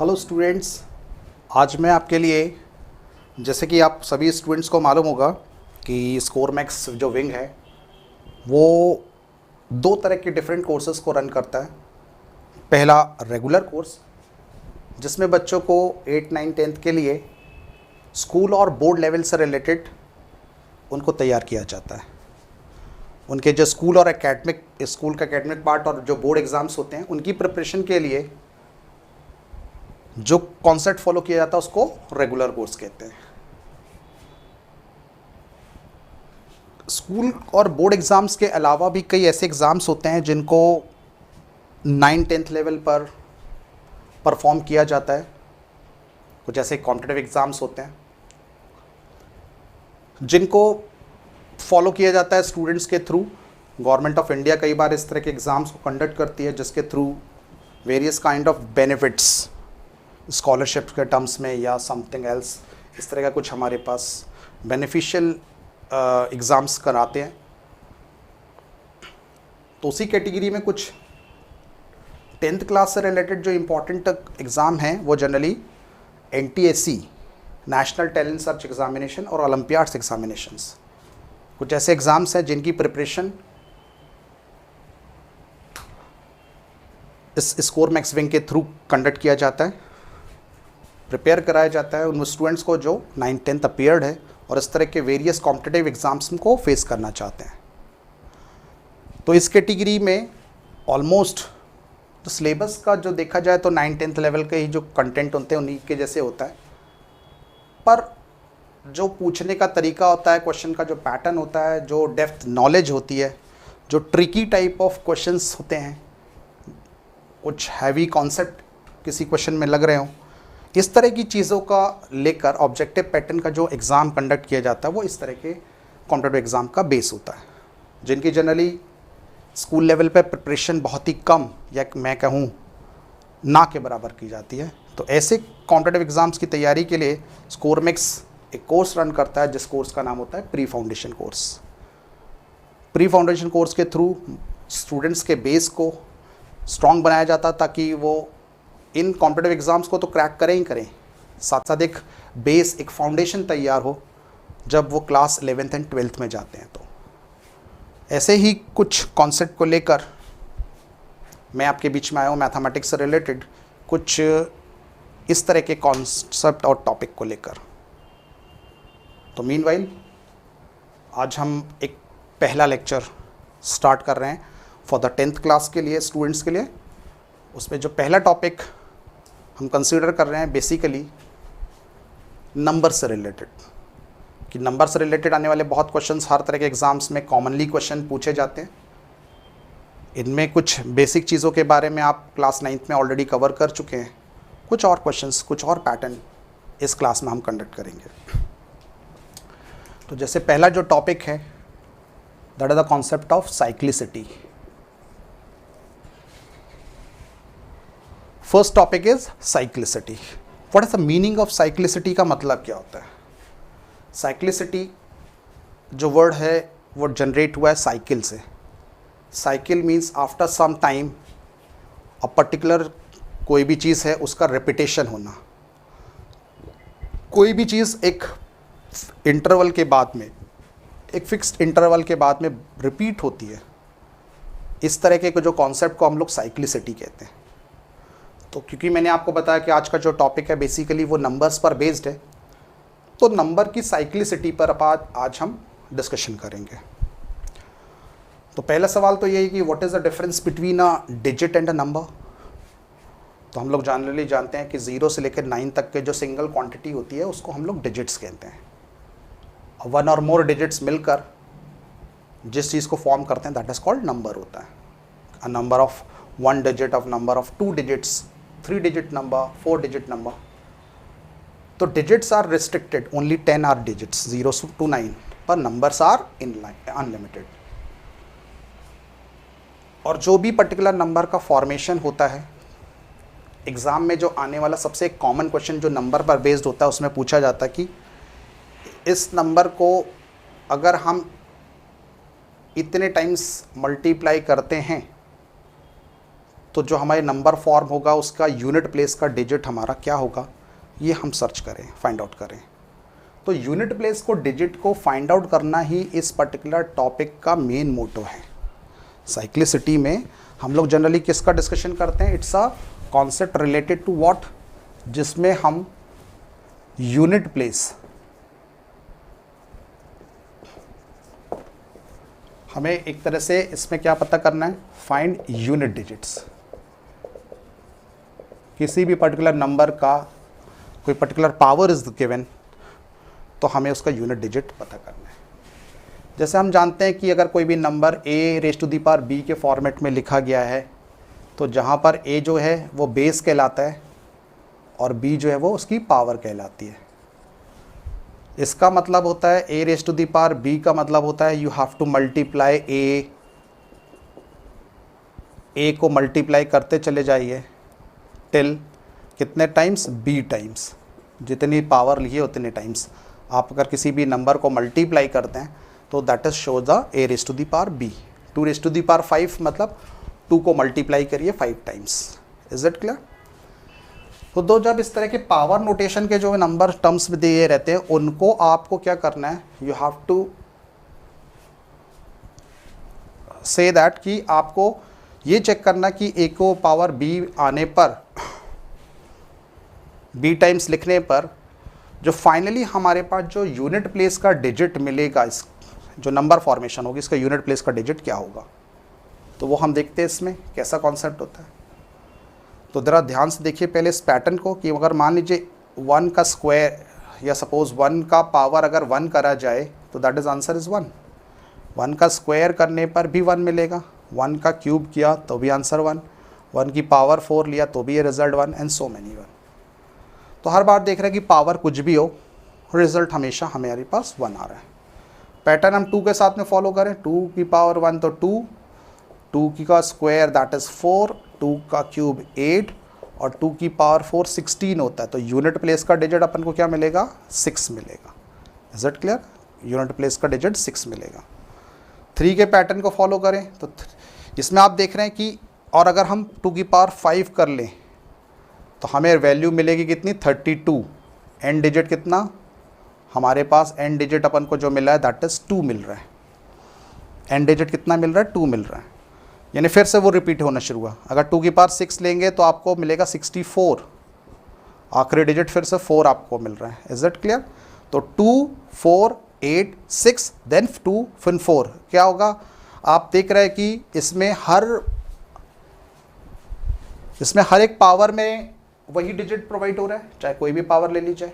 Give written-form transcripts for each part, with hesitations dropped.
Hello students, आज मैं आपके लिए, जैसे कि आप सभी स्टूडेंट्स को मालूम होगा कि स्कोर मैक्स जो विंग है वो दो तरह के डिफरेंट कोर्सेज़ को रन करता है। पहला रेगुलर कोर्स, जिसमें बच्चों को 8, 9, 10th के लिए स्कूल और बोर्ड लेवल से रिलेटेड उनको तैयार किया जाता है। उनके जो स्कूल का एकेडमिक पार्ट और जो बोर्ड एग्ज़ाम्स होते हैं उनकी प्रिपरेशन के लिए जो कॉन्सेप्ट फॉलो किया जाता है उसको रेगुलर कोर्स कहते हैं। स्कूल और बोर्ड एग्ज़ाम्स के अलावा भी कई ऐसे एग्ज़ाम्स होते हैं जिनको 9, 10th लेवल पर परफॉर्म किया जाता है। कुछ ऐसे कॉम्पिटिटिव एग्ज़ाम्स होते हैं जिनको फॉलो किया जाता है स्टूडेंट्स के थ्रू। गवर्नमेंट ऑफ इंडिया कई बार इस तरह के एग्ज़ाम्स को कंडक्ट करती है जिसके through various kind of benefits, scholarship के टर्म्स में या समथिंग एल्स, इस तरह का कुछ हमारे पास बेनिफिशियल एग्ज़ाम्स कराते हैं। तो उसी कैटेगरी में कुछ 10th क्लास से रिलेटेड जो इम्पोर्टेंट एग्ज़ाम हैं वो generally NTSE, national talent search examination और ओलंपियाड्स एग्ज़ामिनेशंस, कुछ ऐसे एग्ज़ाम्स हैं जिनकी प्रिपरेशन इस स्कोर मैक्स विंग के थ्रू कंडक्ट किया जाता है, प्रिपेयर कराया जाता है उन स्टूडेंट्स को जो 9, 10th अपीयर्ड है और इस तरह के वेरियस कॉम्पिटिटिव एग्ज़ाम्स को फेस करना चाहते हैं। तो इस कैटेगरी में ऑलमोस्ट तो सिलेबस का जो देखा जाए तो 9, 10th लेवल के ही जो कंटेंट होते हैं उन्हीं के जैसे होता है, पर जो पूछने का तरीका होता है, क्वेश्चन का जो पैटर्न होता है, जो डेप्थ नॉलेज होती है, जो ट्रिकी टाइप ऑफ क्वेश्चंस होते हैं, कुछ हैवी कॉन्सेप्ट किसी क्वेश्चन में लग रहे हों, इस तरह की चीज़ों का लेकर ऑब्जेक्टिव पैटर्न का जो एग्ज़ाम कंडक्ट किया जाता है वो इस तरह के कॉम्पिटिटिव एग्ज़ाम का बेस होता है, जिनकी जनरली स्कूल लेवल पे प्रिपरेशन बहुत ही कम या मैं कहूँ ना के बराबर की जाती है। तो ऐसे कॉम्पिटिटिव एग्ज़ाम्स की तैयारी के लिए स्कोर मैक्स एक कोर्स रन करता है जिस कोर्स का नाम होता है pre foundation course. Pre foundation course के थ्रू स्टूडेंट्स के बेस को स्ट्रॉन्ग बनाया जाता ताकि वो इन कॉम्पिटिटिव एग्ज़ाम्स को तो क्रैक करें ही करें, साथ साथ एक बेस, एक फाउंडेशन तैयार हो जब वो क्लास 11th एंड 12th में जाते हैं। तो ऐसे ही कुछ कॉन्सेप्ट को लेकर मैं आपके बीच में आया हूँ, मैथमेटिक्स से रिलेटेड कुछ इस तरह के कॉन्सेप्ट और टॉपिक को लेकर। तो मीनवाइल आज हम एक पहला लेक्चर स्टार्ट कर रहे हैं फॉर द 10th क्लास के लिए, स्टूडेंट्स के लिए। उसमें जो पहला टॉपिक हम कंसीडर कर रहे हैं बेसिकली नंबर से रिलेटेड, कि नंबर से रिलेटेड आने वाले बहुत क्वेश्चंस हर तरह के एग्ज़ाम्स में कॉमनली क्वेश्चन पूछे जाते हैं। इनमें कुछ बेसिक चीज़ों के बारे में आप क्लास 9th में ऑलरेडी कवर कर चुके हैं, कुछ और क्वेश्चंस, कुछ और पैटर्न इस क्लास में हम कंडक्ट करेंगे। तो जैसे पहला जो टॉपिक है that is the concept of cyclicity. First topic is cyclicity. What is the meaning of cyclicity का मतलब क्या होता है? साइक्लिसिटी जो वर्ड है वो जनरेट हुआ है साइकिल से। Cycle means after some time a particular कोई भी चीज़ है उसका रिपीटेशन होना, कोई भी चीज़ एक इंटरवल के बाद में, एक फिक्स्ड इंटरवल के बाद में रिपीट होती है। इस तरह के जो कॉन्सेप्ट को हम लोग साइक्लिसिटी कहते हैं। तो क्योंकि मैंने आपको बताया कि आज का जो टॉपिक है बेसिकली वो नंबर्स पर बेस्ड है, तो नंबर की साइक्लिसिटी पर आज हम डिस्कशन करेंगे। तो पहला सवाल तो यही कि what is the difference between a digit and a number. तो हम लोग जनरली जानते हैं कि 0 से लेकर 9 तक के जो सिंगल क्वांटिटी होती है उसको हम लोग डिजिट्स कहते हैं। 1 और मोर डिजिट्स मिलकर जिस चीज़ को फॉर्म करते हैं दैट इज कॉल्ड नंबर होता है। A number of 1 digit, of number of 2 digits, 3 digit number, 4 digit number. तो digits are restricted, only 10 are digits 0 to 9, पर नंबर्स आर अनलिमिटेड। और जो भी पर्टिकुलर नंबर का फॉर्मेशन होता है, एग्ज़ाम में जो आने वाला सबसे कॉमन क्वेश्चन जो नंबर पर बेस्ड होता है उसमें पूछा जाता है कि इस नंबर को अगर हम इतने टाइम्स मल्टीप्लाई करते हैं तो जो हमारे नंबर फॉर्म होगा उसका यूनिट प्लेस का डिजिट हमारा क्या होगा, ये हम सर्च करें, फाइंड आउट करें। तो यूनिट प्लेस को डिजिट को फाइंड आउट करना ही इस पर्टिकुलर टॉपिक का मेन मोटो है। साइक्लिसिटी में हम लोग जनरली किसका डिस्कशन करते हैं, it's a concept related to what, जिसमें हम यूनिट प्लेस, हमें एक तरह से इसमें क्या पता करना है, फाइंड यूनिट डिजिट्स। किसी भी पर्टिकुलर नंबर का कोई पर्टिकुलर पावर इज गिवन, तो हमें उसका यूनिट डिजिट पता करना है। जैसे हम जानते हैं कि अगर कोई भी नंबर a⁻b के फॉर्मेट में लिखा गया है, तो जहाँ पर a जो है वो बेस कहलाता है और b जो है वो उसकी पावर कहलाती है। इसका मतलब होता है a⁻b का मतलब होता है you have to multiply a को मल्टीप्लाई करते चले जाइए टिल कितने टाइम्स, b टाइम्स, जितनी पावर ली है उतने टाइम्स। आप अगर किसी भी नंबर को मल्टीप्लाई करते हैं तो that is show the a⁻b। 2⁵ मतलब 2 को मल्टीप्लाई करिए 5 टाइम्स। Is it clear? तो दो जब इस तरह के पावर नोटेशन के जो नंबर टर्म्स में दिए रहते हैं, उनको आपको क्या करना है, you have to say that कि आपको ये चेक करना कि a को पावर b आने पर, b टाइम्स लिखने पर जो फाइनली हमारे पास जो यूनिट प्लेस का डिजिट मिलेगा, इस जो नंबर फॉर्मेशन होगी इसका यूनिट प्लेस का डिजिट क्या होगा, तो वो हम देखते हैं इसमें कैसा कॉन्सेप्ट होता है। तो ज़रा ध्यान से देखिए पहले इस पैटर्न को कि अगर मान लीजिए 1 का स्क्वायर या सपोज 1 का पावर अगर 1 करा जाए तो दैट इज़ आंसर इज़ 1। 1 का स्क्वायर करने पर भी 1 मिलेगा, 1 का क्यूब किया तो भी आंसर 1, 1 की पावर 4 लिया तो भी ये रिजल्ट 1 एंड सो मैनी 1। तो हर बार देख रहे हैं कि पावर कुछ भी हो, रिजल्ट हमेशा हमारे पास 1 आ रहा है। पैटर्न हम 2 के साथ में फॉलो करें, 2 की पावर 1 तो 2, 2 की का स्क्वायर दैट इज़ 4, 2 का क्यूब 8 और 2 की पावर 4 16 होता है। तो यूनिट प्लेस का डिजिट अपन को क्या मिलेगा, 6 मिलेगा। Is it clear? Unit place का डिजिट 6 मिलेगा। 3 के पैटर्न को फॉलो करें तो इसमें आप देख रहे हैं कि और अगर हम 2 की पावर 5 कर लें तो हमें वैल्यू मिलेगी कितनी, 32। एंड डिजिट कितना हमारे पास, एंड डिजिट अपन को जो मिला है दैट इज़ 2 मिल रहा है। एंड डिजिट कितना मिल रहा है, 2 मिल रहा है। यानी फिर से वो रिपीट होना शुरू हुआ। अगर 2 की पावर 6 लेंगे तो आपको मिलेगा 64, आखिरी डिजिट फिर से 4 आपको मिल रहा है। Is it clear? तो 2 4 8 6 देन 2 फिर 4 क्या होगा, आप देख रहे हैं कि इसमें हर एक पावर में वही डिजिट प्रोवाइड हो रहा है, चाहे कोई भी पावर ले लीजिए।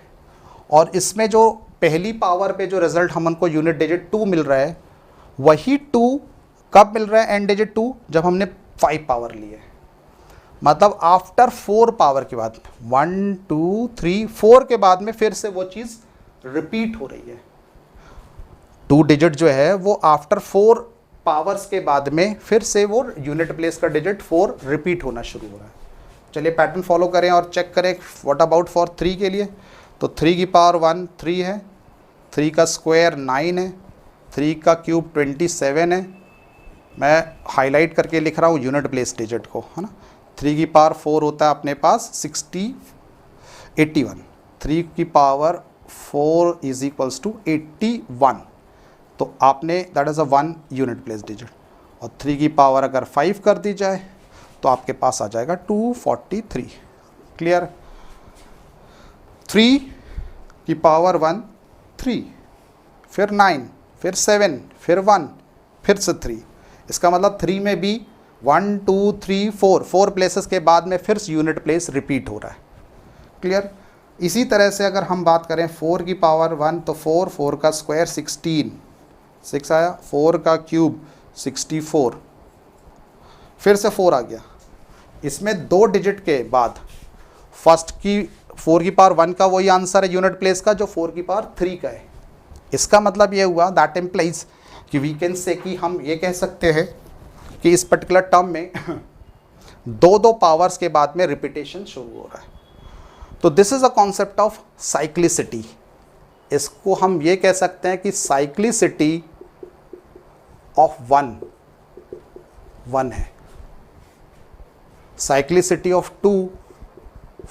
और इसमें जो पहली पावर पे जो रिजल्ट हमको यूनिट डिजिट 2 मिल रहा है, वही 2 कब मिल रहा है, एंड डिजिट 2 जब हमने 5 पावर ली है। मतलब आफ्टर 4 पावर के बाद 1 2 3 4 के बाद में फिर से वो चीज़ रिपीट हो रही है। 2 डिजिट जो है वो आफ्टर 4 पावर्स के बाद में फिर से वो यूनिट प्लेस का डिजिट 4 रिपीट होना शुरू हो रहा है। चलिए पैटर्न फॉलो करें और चेक करें व्हाट अबाउट फॉर 3 के लिए। तो 3 की पावर 1 3 है, 3 का स्क्वायर 9 है, 3 का क्यूब 27 है। मैं हाईलाइट करके लिख रहा हूँ यूनिट प्लेस डिजिट को, है ना। 3 की पावर 4 होता है अपने पास 81। 3 की पावर 4 इज इक्वल्स टू 81। तो आपने that is a 1 unit place digit. और 3 की पावर अगर 5 कर दी जाए तो आपके पास आ जाएगा 243। क्लियर? 3 की पावर 1 3, फिर 9, फिर 7, फिर 1, फिर से 3। इसका मतलब 3 में भी 1 2 3 4 प्लेसेस के बाद में फिर यूनिट प्लेस रिपीट हो रहा है। क्लियर? इसी तरह से अगर हम बात करें 4 की पावर 1 तो 4 का स्क्वायर 16, 6 आया, 4 का क्यूब 64, फिर से 4 आ गया। इसमें 2 डिजिट के बाद फर्स्ट की 4 की पावर 1 का वही आंसर है यूनिट प्लेस का जो 4 की पावर 3 का है। इसका मतलब ये हुआ दैट इम्प्लाइज कि वी कैन से कि हम ये कह सकते हैं कि इस पर्टिकुलर टर्म में 2 पावर्स के बाद में रिपीटेशन शुरू हो रहा है। तो this is a concept of cyclicity. इसको हम ये कह सकते हैं कि साइक्लिसिटी ऑफ 1 है। साइक्लिसिटी ऑफ 2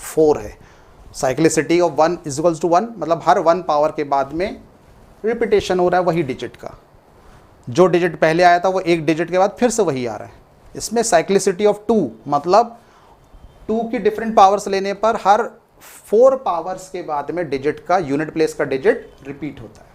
4 है, cyclicity of 1 is equals to 1, मतलब हर 1 पावर के बाद में रिपीटेशन हो रहा है वही डिजिट का, जो डिजिट पहले आया था वो एक डिजिट के बाद फिर से वही आ रहा है। इसमें साइक्लिसिटी ऑफ 2 मतलब 2 की डिफरेंट पावर्स लेने पर हर 4 पावर्स के बाद में डिजिट का, यूनिट प्लेस का डिजिट रिपीट होता है।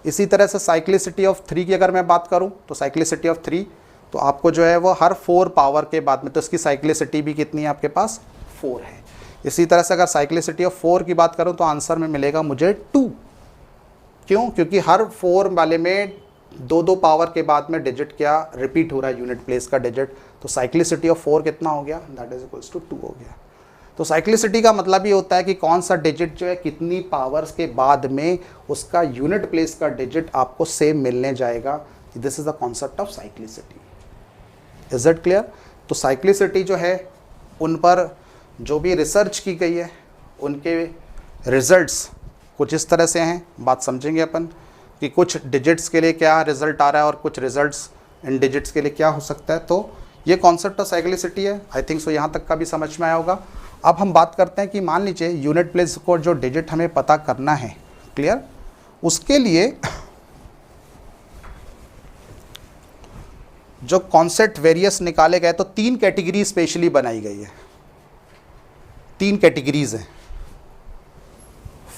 इसी तरह से साइक्लिसिटी ऑफ 3 की अगर मैं बात करूं तो साइक्लिसिटी ऑफ 3 तो आपको जो है वो हर 4 पावर के बाद में, तो इसकी साइक्लिसिटी भी कितनी है आपके पास 4 है। इसी तरह से अगर साइक्लिसिटी ऑफ 4 की बात करूं तो आंसर में मिलेगा मुझे 2। क्यों? क्योंकि हर 4 वाले में 2 पावर के बाद में डिजिट क्या रिपीट हो रहा है, यूनिट प्लेस का डिजिट, तो साइक्लिसिटी ऑफ 4 कितना हो गया, दैट इज इक्वल्स टू 2 हो गया। तो साइक्लिसिटी का मतलब ये होता है कि कौन सा डिजिट जो है कितनी पावर्स के बाद में उसका यूनिट प्लेस का डिजिट आपको सेम मिलने जाएगा। This is the concept of cyclicity. Is it clear? तो साइक्लिसिटी जो है उन पर जो भी रिसर्च की गई है उनके रिजल्ट्स कुछ इस तरह से हैं, बात समझेंगे अपन कि कुछ डिजिट्स के लिए क्या रिजल्ट आ रहा है और कुछ रिजल्ट्स इन डिजिट्स के लिए क्या हो सकता है। तो ये कॉन्सेप्ट ऑफ साइक्लिसिटी है। आई थिंक सो यहाँ तक का भी समझ में आया होगा। अब हम बात करते हैं कि मान लीजिए यूनिट प्लेस को जो डिजिट हमें पता करना है, क्लियर, उसके लिए जो कॉन्सेप्ट वेरियस निकाले गए तो 3 कैटेगरी स्पेशली बनाई गई है। 3 कैटेगरीज हैं।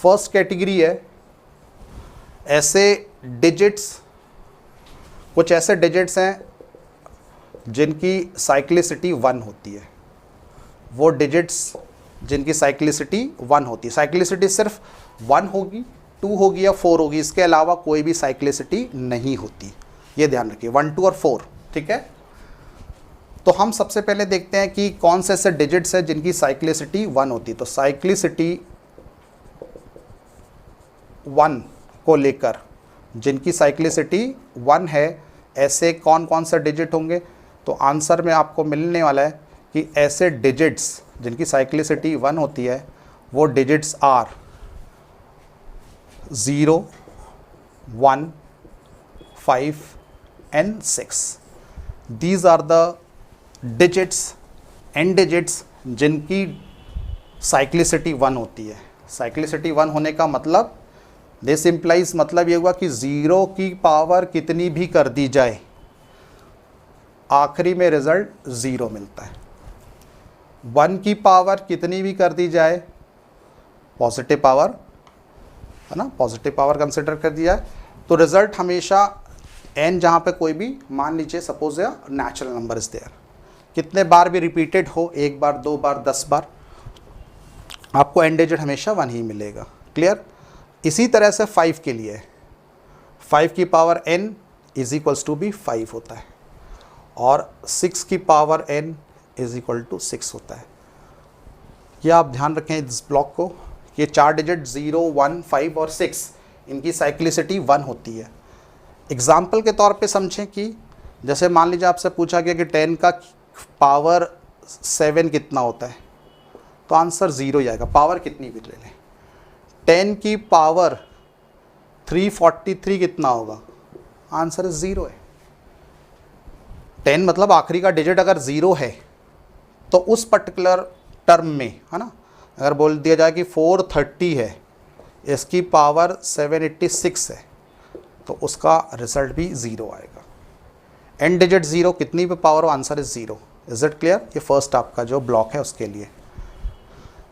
फर्स्ट कैटेगरी है ऐसे डिजिट्स, कुछ ऐसे डिजिट्स हैं जिनकी साइक्लिसिटी 1 होती है, वो डिजिट्स जिनकी साइक्लिसिटी 1 होती है। साइक्लिसिटी सिर्फ 1 होगी, 2 होगी या 4 होगी, इसके अलावा कोई भी साइक्लिसिटी नहीं होती, ये ध्यान रखिए, 1, 2 और 4, ठीक है। तो हम सबसे पहले देखते हैं कि कौन से ऐसे डिजिट्स हैं जिनकी साइक्लिसिटी 1 होती है। तो साइक्लिसिटी 1 को लेकर जिनकी साइक्लिसिटी 1 है, ऐसे कौन कौन से डिजिट होंगे, तो आंसर में आपको मिलने वाला है कि ऐसे डिजिट्स जिनकी साइक्लिसिटी 1 होती है वो digits are 0, 1, 5 and 6। These are the digits and digits जिनकी साइक्लिसिटी 1 होती है। साइक्लिसिटी 1 होने का मतलब दिस इम्प्लाइज, मतलब ये हुआ कि 0 की पावर कितनी भी कर दी जाए आखिरी में रिजल्ट 0 मिलता है। 1 की पावर कितनी भी कर दी जाए, पॉजिटिव पावर है ना, पॉजिटिव पावर कंसिडर कर दिया है, तो रिजल्ट हमेशा n जहाँ पे कोई भी, मान लीजिए सपोज या नेचुरल नंबर इज देयर, कितने बार भी रिपीटेड हो, 1 बार 2 बार 10 बार, आपको एंड डिजिट हमेशा 1 ही मिलेगा। क्लियर? इसी तरह से 5 के लिए 5 की power n is equals to भी 5 होता है और 6 की power n is equal to 6 होता है। यह आप ध्यान रखें इस ब्लॉक को, ये 4 डिजिट 0, 1, 5 और 6 इनकी साइक्लिसिटी 1 होती है। एग्जाम्पल के तौर पे समझें कि जैसे मान लीजिए आपसे पूछा गया कि 10 का पावर 7 कितना होता है, तो आंसर 0 ही आएगा, पावर कितनी भी ले लें। 10 की पावर 343 कितना होगा, आंसर 0 है। 10 मतलब आखिरी का डिजिट अगर 0 है तो उस पर्टिकुलर टर्म में, है ना, अगर बोल दिया जाए कि 430 है, इसकी पावर 786 है, तो उसका रिजल्ट भी 0 आएगा। एंड डिजिट 0, कितनी भी पावर हो, answer is 0। Is it clear? ये फर्स्ट आपका जो ब्लॉक है उसके लिए।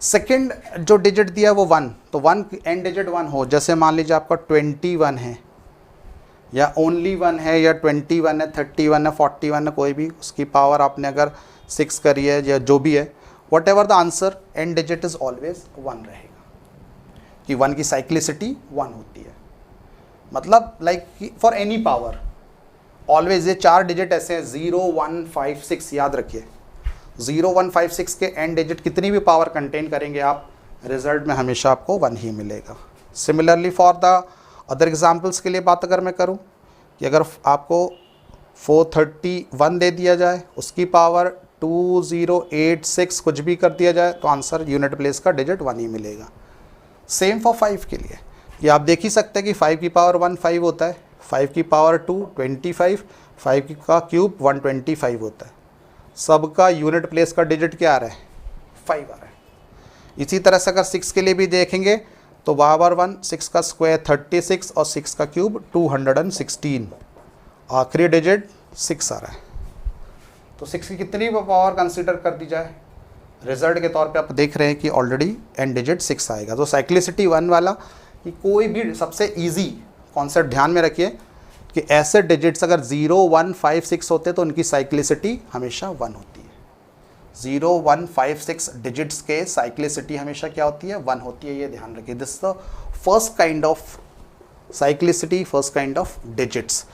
सेकंड जो डिजिट दिया है वो 1, तो 1 एंड डिजिट 1 हो, जैसे मान लीजिए आपका 21 है या ओनली 1 है या 21 है, 31 है, 41 है, कोई भी, उसकी पावर आपने अगर 6 करी है या जो भी है, what ever the answer, and digit is always 1 रहेगा, कि 1 की साइक्लिसिटी 1 होती है। मतलब like for any power always ये 4 डिजिट ऐसे हैं, 0, 1, 5, 6, याद रखिए 0, 1, 5, 6 के एंड डिजिट कितनी भी पावर कंटेन करेंगे आप, रिजल्ट में हमेशा आपको 1 ही मिलेगा। Similarly for the other examples के लिए बात अगर मैं करूं कि अगर आपको 431 दे दिया जाए, उसकी पावर 2086 कुछ भी कर दिया जाए, तो आंसर यूनिट प्लेस का डिजिट 1 ही मिलेगा। सेम फॉर 5 के लिए, ये आप देख ही सकते हैं कि 5 की पावर 1 5 होता है, 5 की पावर 2 25, 5 का क्यूब 125 होता है। सबका यूनिट प्लेस का डिजिट क्या आ रहा है, 5 आ रहा है। इसी तरह से अगर 6 के लिए भी देखेंगे तो पावर 1, 6 का स्क्वायर 36 और 6 का क्यूब 216, आखिरी डिजिट 6 आ रहा है। तो 6 की कितनी पावर कंसीडर कर दी जाए, रिजल्ट के तौर पे आप देख रहे हैं कि ऑलरेडी एंड डिजिट 6 आएगा। तो साइक्लिसिटी 1 वाला कि कोई भी सबसे इजी कॉन्सेप्ट ध्यान में रखिए कि ऐसे डिजिट्स अगर 0, 1, 5, 6 होते तो उनकी साइक्लिसिटी हमेशा 1 होती है। 0, 1, 5, 6 डिजिट्स के साइक्लिसिटी हमेशा क्या होती है, 1 होती है, ये ध्यान रखिए। This the first kind of cyclicity, first kind of digits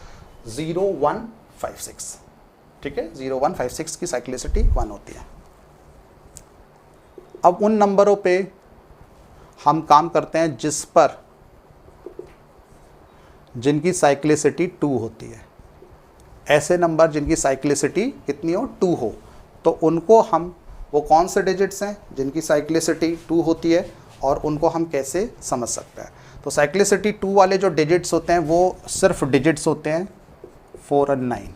0, 1, 5, 6, ठीक है। 0, 1, 5, 6 की साइक्लिसिटी 1 होती है। अब उन नंबरों पे हम काम करते हैं जिनकी साइक्लिसिटी 2 होती है। ऐसे नंबर जिनकी साइक्लिसिटी कितनी हो, 2 हो, तो उनको हम, वो कौन से डिजिट्स हैं जिनकी साइक्लिसिटी 2 होती है और उनको हम कैसे समझ सकते हैं। तो साइक्लिसिटी 2 वाले जो डिजिट्स होते हैं वो सिर्फ डिजिट्स होते हैं 4 और 9।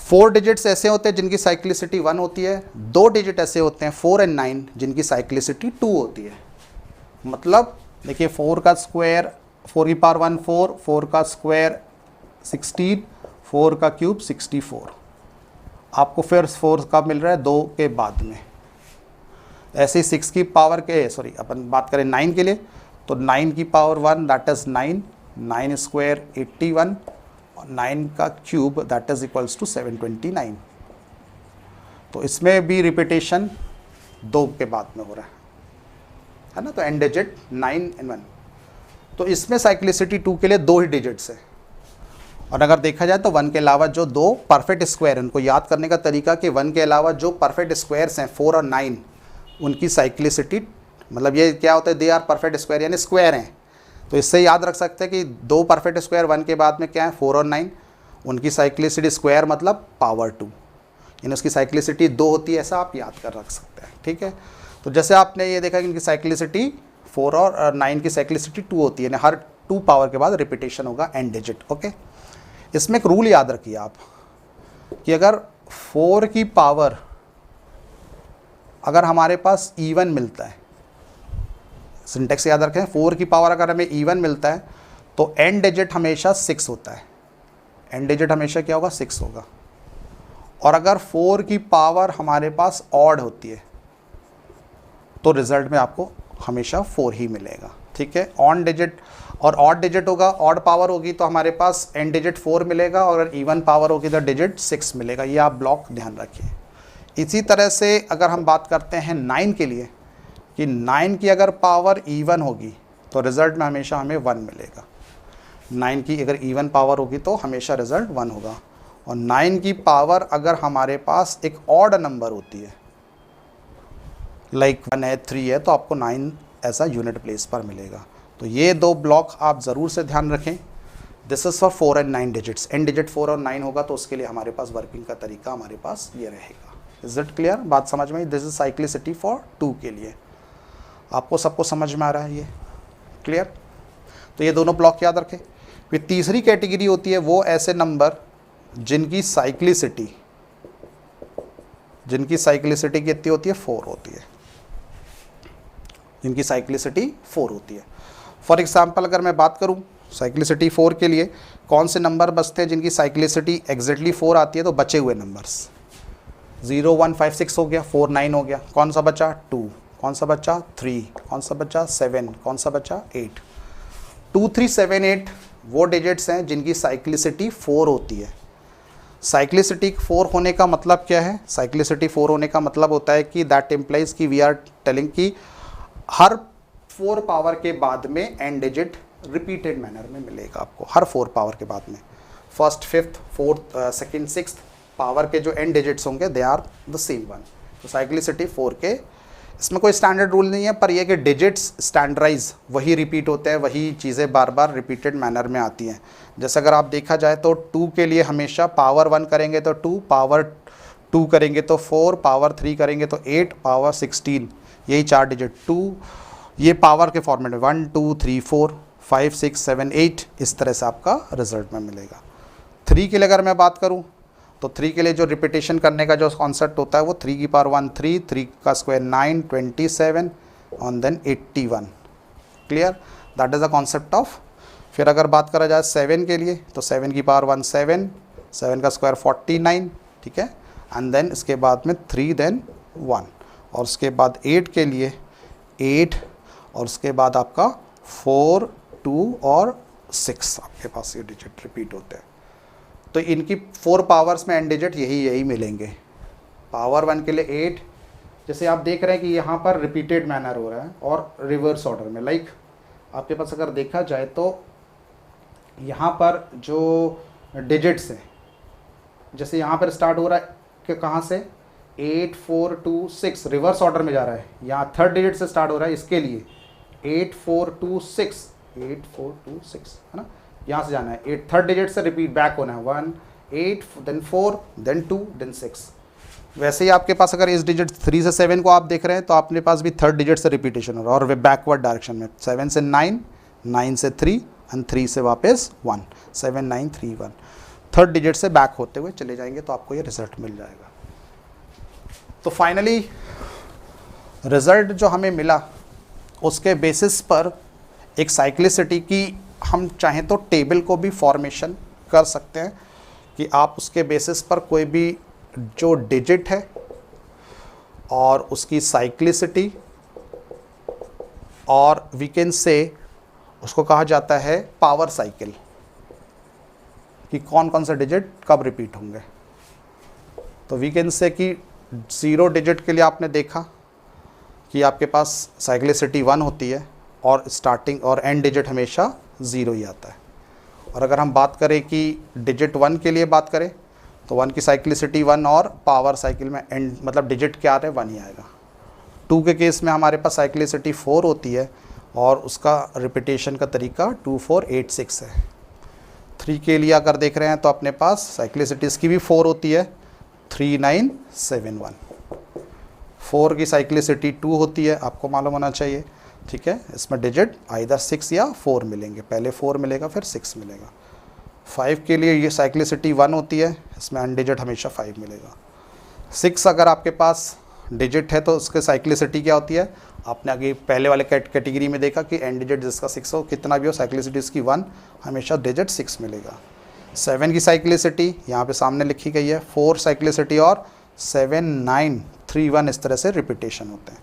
4 डिजिट्स ऐसे होते हैं जिनकी साइक्लिसिटी 1 होती है, 2 डिजिट ऐसे होते हैं 4 और 9 जिनकी साइक्लिसिटी 2 होती है। मतलब देखिए 4 का स्क्वायर 4 की पावर 1 4, 4 का स्क्वायर 16, 4 का क्यूब 64, आपको फिर 4 का मिल रहा है 2 के बाद में। ऐसे ही 6 की पावर के अपन बात करें 9 के लिए, तो 9 की पावर 1 दैट इज़ 9, 9 स्क्वायर 81 और 9 का cube that is equals to 729। तो इसमें भी रिपीटेशन 2 के बाद में हो रहा है ना, तो एंड डिजिट 9 and 1। तो इसमें साइक्लिसिटी 2 के लिए 2 ही डिजिट्स है। और अगर देखा जाए तो 1 के अलावा जो 2 परफेक्ट स्क्वायर, उनको याद करने का तरीका कि 1 के अलावा जो परफेक्ट स्क्वायर्स हैं 4 और 9, उनकी साइक्लिसिटी, मतलब ये क्या होता है, दे आर परफेक्ट स्क्वायर यानी स्क्वायर हैं। तो इससे याद रख सकते हैं कि 2 परफेक्ट स्क्वायर 1 के बाद में क्या है, 4 और 9, उनकी साइक्लिसिटी स्क्वायर मतलब पावर 2, यानी उसकी साइक्लिसिटी 2 होती है, ऐसा आप याद कर रख सकते हैं, ठीक है। तो जैसे आपने ये देखा कि इनकी साइक्लिसिटी 4 और 9 की साइक्लिसिटी 2 होती है, यानी हर 2 पावर के बाद रिपीटेशन होगा एंड डिजिट, ओके। इसमें एक रूल याद रखिए आप कि अगर 4 की पावर अगर हमारे पास इवन मिलता है, सिंटेक्स याद रखें, 4 की पावर अगर हमें इवन मिलता है तो एंड डिजिट हमेशा 6 होता है, एंड डिजिट हमेशा क्या होगा, 6 होगा। और अगर 4 की पावर हमारे पास ऑड होती है तो रिजल्ट में आपको हमेशा 4 ही मिलेगा, ठीक है। ऑन डिजिट और ऑड डिजिट होगा, ऑड पावर होगी तो हमारे पास एंड डिजिट 4 मिलेगा, और अगर इवन पावर होगी तो डिजिट 6 मिलेगा। ये आप ब्लॉक ध्यान रखिए। इसी तरह से अगर हम बात करते हैं 9 के लिए कि 9 की अगर पावर इवन होगी तो रिज़ल्ट में हमेशा हमें 1 मिलेगा। 9 की अगर इवन पावर होगी तो हमेशा रिज़ल्ट 1 होगा। और 9 की पावर अगर हमारे पास एक ऑड नंबर होती है, लाइक 1 है 3 है, तो आपको 9 ऐसा यूनिट प्लेस पर मिलेगा। तो ये 2 ब्लॉक आप ज़रूर से ध्यान रखें। This is for 4 and 9 digits. And digit 4 और 9 होगा तो उसके लिए हमारे पास वर्किंग का तरीका हमारे पास ये रहेगा। इज इट क्लियर, बात समझ में? दिस इज साइक्लिसिटी फॉर 2 के लिए। आपको सबको समझ में आ रहा है ये क्लियर? तो ये दोनों ब्लॉक याद रखें। फिर तीसरी कैटेगरी होती है वो ऐसे नंबर जिनकी साइक्लिसिटी कितनी होती है, 4 होती है, जिनकी साइक्लिसिटी 4 होती है। फॉर एग्जाम्पल अगर मैं बात करूं साइक्लिसिटी 4 के लिए कौन से नंबर बचते हैं जिनकी साइक्लिसिटी एग्जैक्टली 4 आती है, तो बचे हुए नंबर्स 0, 1, 5, 6 हो गया, 4, 9 हो गया, कौन सा बचा 2, कौन सा बचा 3, कौन सा बचा 7, कौन सा बचा 8। 2, 3, 7, 8 वो डिजिट्स हैं जिनकी साइक्लिसिटी 4 होती है। साइक्लिसिटी 4 होने का मतलब क्या है? साइक्लिसिटी 4 होने का मतलब होता है कि दैट इम्प्लाइज कि वी आर टेलिंग कि हर 4 पावर के बाद में एंड डिजिट रिपीटेड मैनर में मिलेगा आपको, हर 4 पावर के बाद में। First, fifth, fourth, second, sixth power के जो एंड डिजिट्स होंगे they are the same one. तो साइक्लिसिटी 4 के इसमें कोई स्टैंडर्ड रूल नहीं है, पर यह कि डिजिट्स स्टैंडर्डाइज वही रिपीट होते हैं, वही चीज़ें बार बार रिपीटेड मैनर में आती हैं। जैसे अगर आप देखा जाए तो 2 के लिए हमेशा पावर 1 करेंगे तो 2, पावर 2 करेंगे तो 4, पावर 3 करेंगे तो 8, पावर 16, यही 4 डिजिट 2 ये पावर के फॉर्मेट में 1, 2, 3, 4, 5, 6, 7, 8 इस तरह से आपका रिजल्ट में मिलेगा। 3 के लिए अगर मैं बात करूँ तो 3 के लिए जो रिपीटेशन करने का जो कॉन्सेप्ट होता है वो 3 की पावर 1 3, 3 का स्क्वायर 9, 27 और then 81। Clear, that is the concept of. फिर अगर बात करा जाए 7 के लिए तो 7 की पावर 1 7, 7 का स्क्वायर 49, ठीक है, एंड देन इसके बाद में 3 देन 1, और उसके बाद 8 के लिए 8, और उसके बाद आपका 4 2 और 6 आपके पास ये डिजिट रिपीट होते हैं। तो इनकी 4 पावर्स में एंड डिजिट यही मिलेंगे। पावर 1 के लिए 8, जैसे आप देख रहे हैं कि यहाँ पर रिपीटेड मैनर हो रहा है और रिवर्स ऑर्डर में। लाइक आपके पास अगर देखा जाए तो यहाँ पर जो डिजिट्स हैं, जैसे यहाँ पर स्टार्ट हो रहा है कि कहाँ से 8 4 2 6 रिवर्स ऑर्डर में जा रहा है, यहाँ थर्ड डिजिट से स्टार्ट हो रहा है, इसके लिए 8 4 2 6 8 4 2 6 है ना, यहाँ से जाना है। 8 थर्ड डिजिट से रिपीट बैक होना है, 1 8 देन 4 देन 2 देन 6। वैसे ही आपके पास अगर इस डिजिट 3 से 7 को आप देख रहे हैं तो आपके पास भी थर्ड डिजिट से रिपीटेशन हो रहा है और वे बैकवर्ड डायरेक्शन में, 7 से 9, 9 से 3 एंड 3 से वापस 1, 7 9 3 1, थर्ड डिजिट से बैक होते हुए चले जाएंगे तो आपको ये रिजल्ट मिल जाएगा। तो फाइनली रिजल्ट जो हमें मिला उसके बेसिस पर एक साइक्लिसिटी की हम चाहें तो टेबल को भी फॉर्मेशन कर सकते हैं कि आप उसके बेसिस पर कोई भी जो डिजिट है और उसकी साइक्लिसिटी, और वी कैन से उसको कहा जाता है पावर साइकिल, कि कौन कौन से डिजिट कब रिपीट होंगे। तो वी कैन से कि 0 डिजिट के लिए आपने देखा कि आपके पास साइक्लिसिटी 1 होती है और स्टार्टिंग और एंड डिजिट हमेशा 0 ही आता है। और अगर हम बात करें कि डिजिट 1 के लिए बात करें तो 1 की साइक्लिसिटी 1 और पावर साइकिल में एंड मतलब डिजिट क्या आ रहा है 1 ही आएगा। 2 के केस में हमारे पास साइक्लिसिटी 4 होती है और उसका रिपीटेशन का तरीका 2 4 8 6 है। 3 के लिए अगर देख रहे हैं तो अपने पास साइक्लिसिटी इसकी भी 4 होती है, 3 9 7 1। 4 की साइक्लिसिटी 2 होती है, आपको मालूम होना चाहिए, ठीक है। इसमें डिजिट आइदर 6 या 4 मिलेंगे, पहले 4 मिलेगा फिर 6 मिलेगा। 5 के लिए ये साइक्लिसिटी 1 होती है, इसमें एंड डिजिट हमेशा 5 मिलेगा। 6 अगर आपके पास डिजिट है तो उसके साइक्लिसिटी क्या होती है, आपने आगे पहले वाले कैटेगरी में देखा कि एंड डिजिट जिसका 6 हो, कितना भी हो साइक्लिसिटी इसकी 1, हमेशा डिजिट 6 मिलेगा। 7 की साइक्लिसिटी यहाँ पे सामने लिखी गई है, 4 साइक्लिसिटी और 7 9 3 1 इस तरह से रिपीटेशन होते हैं।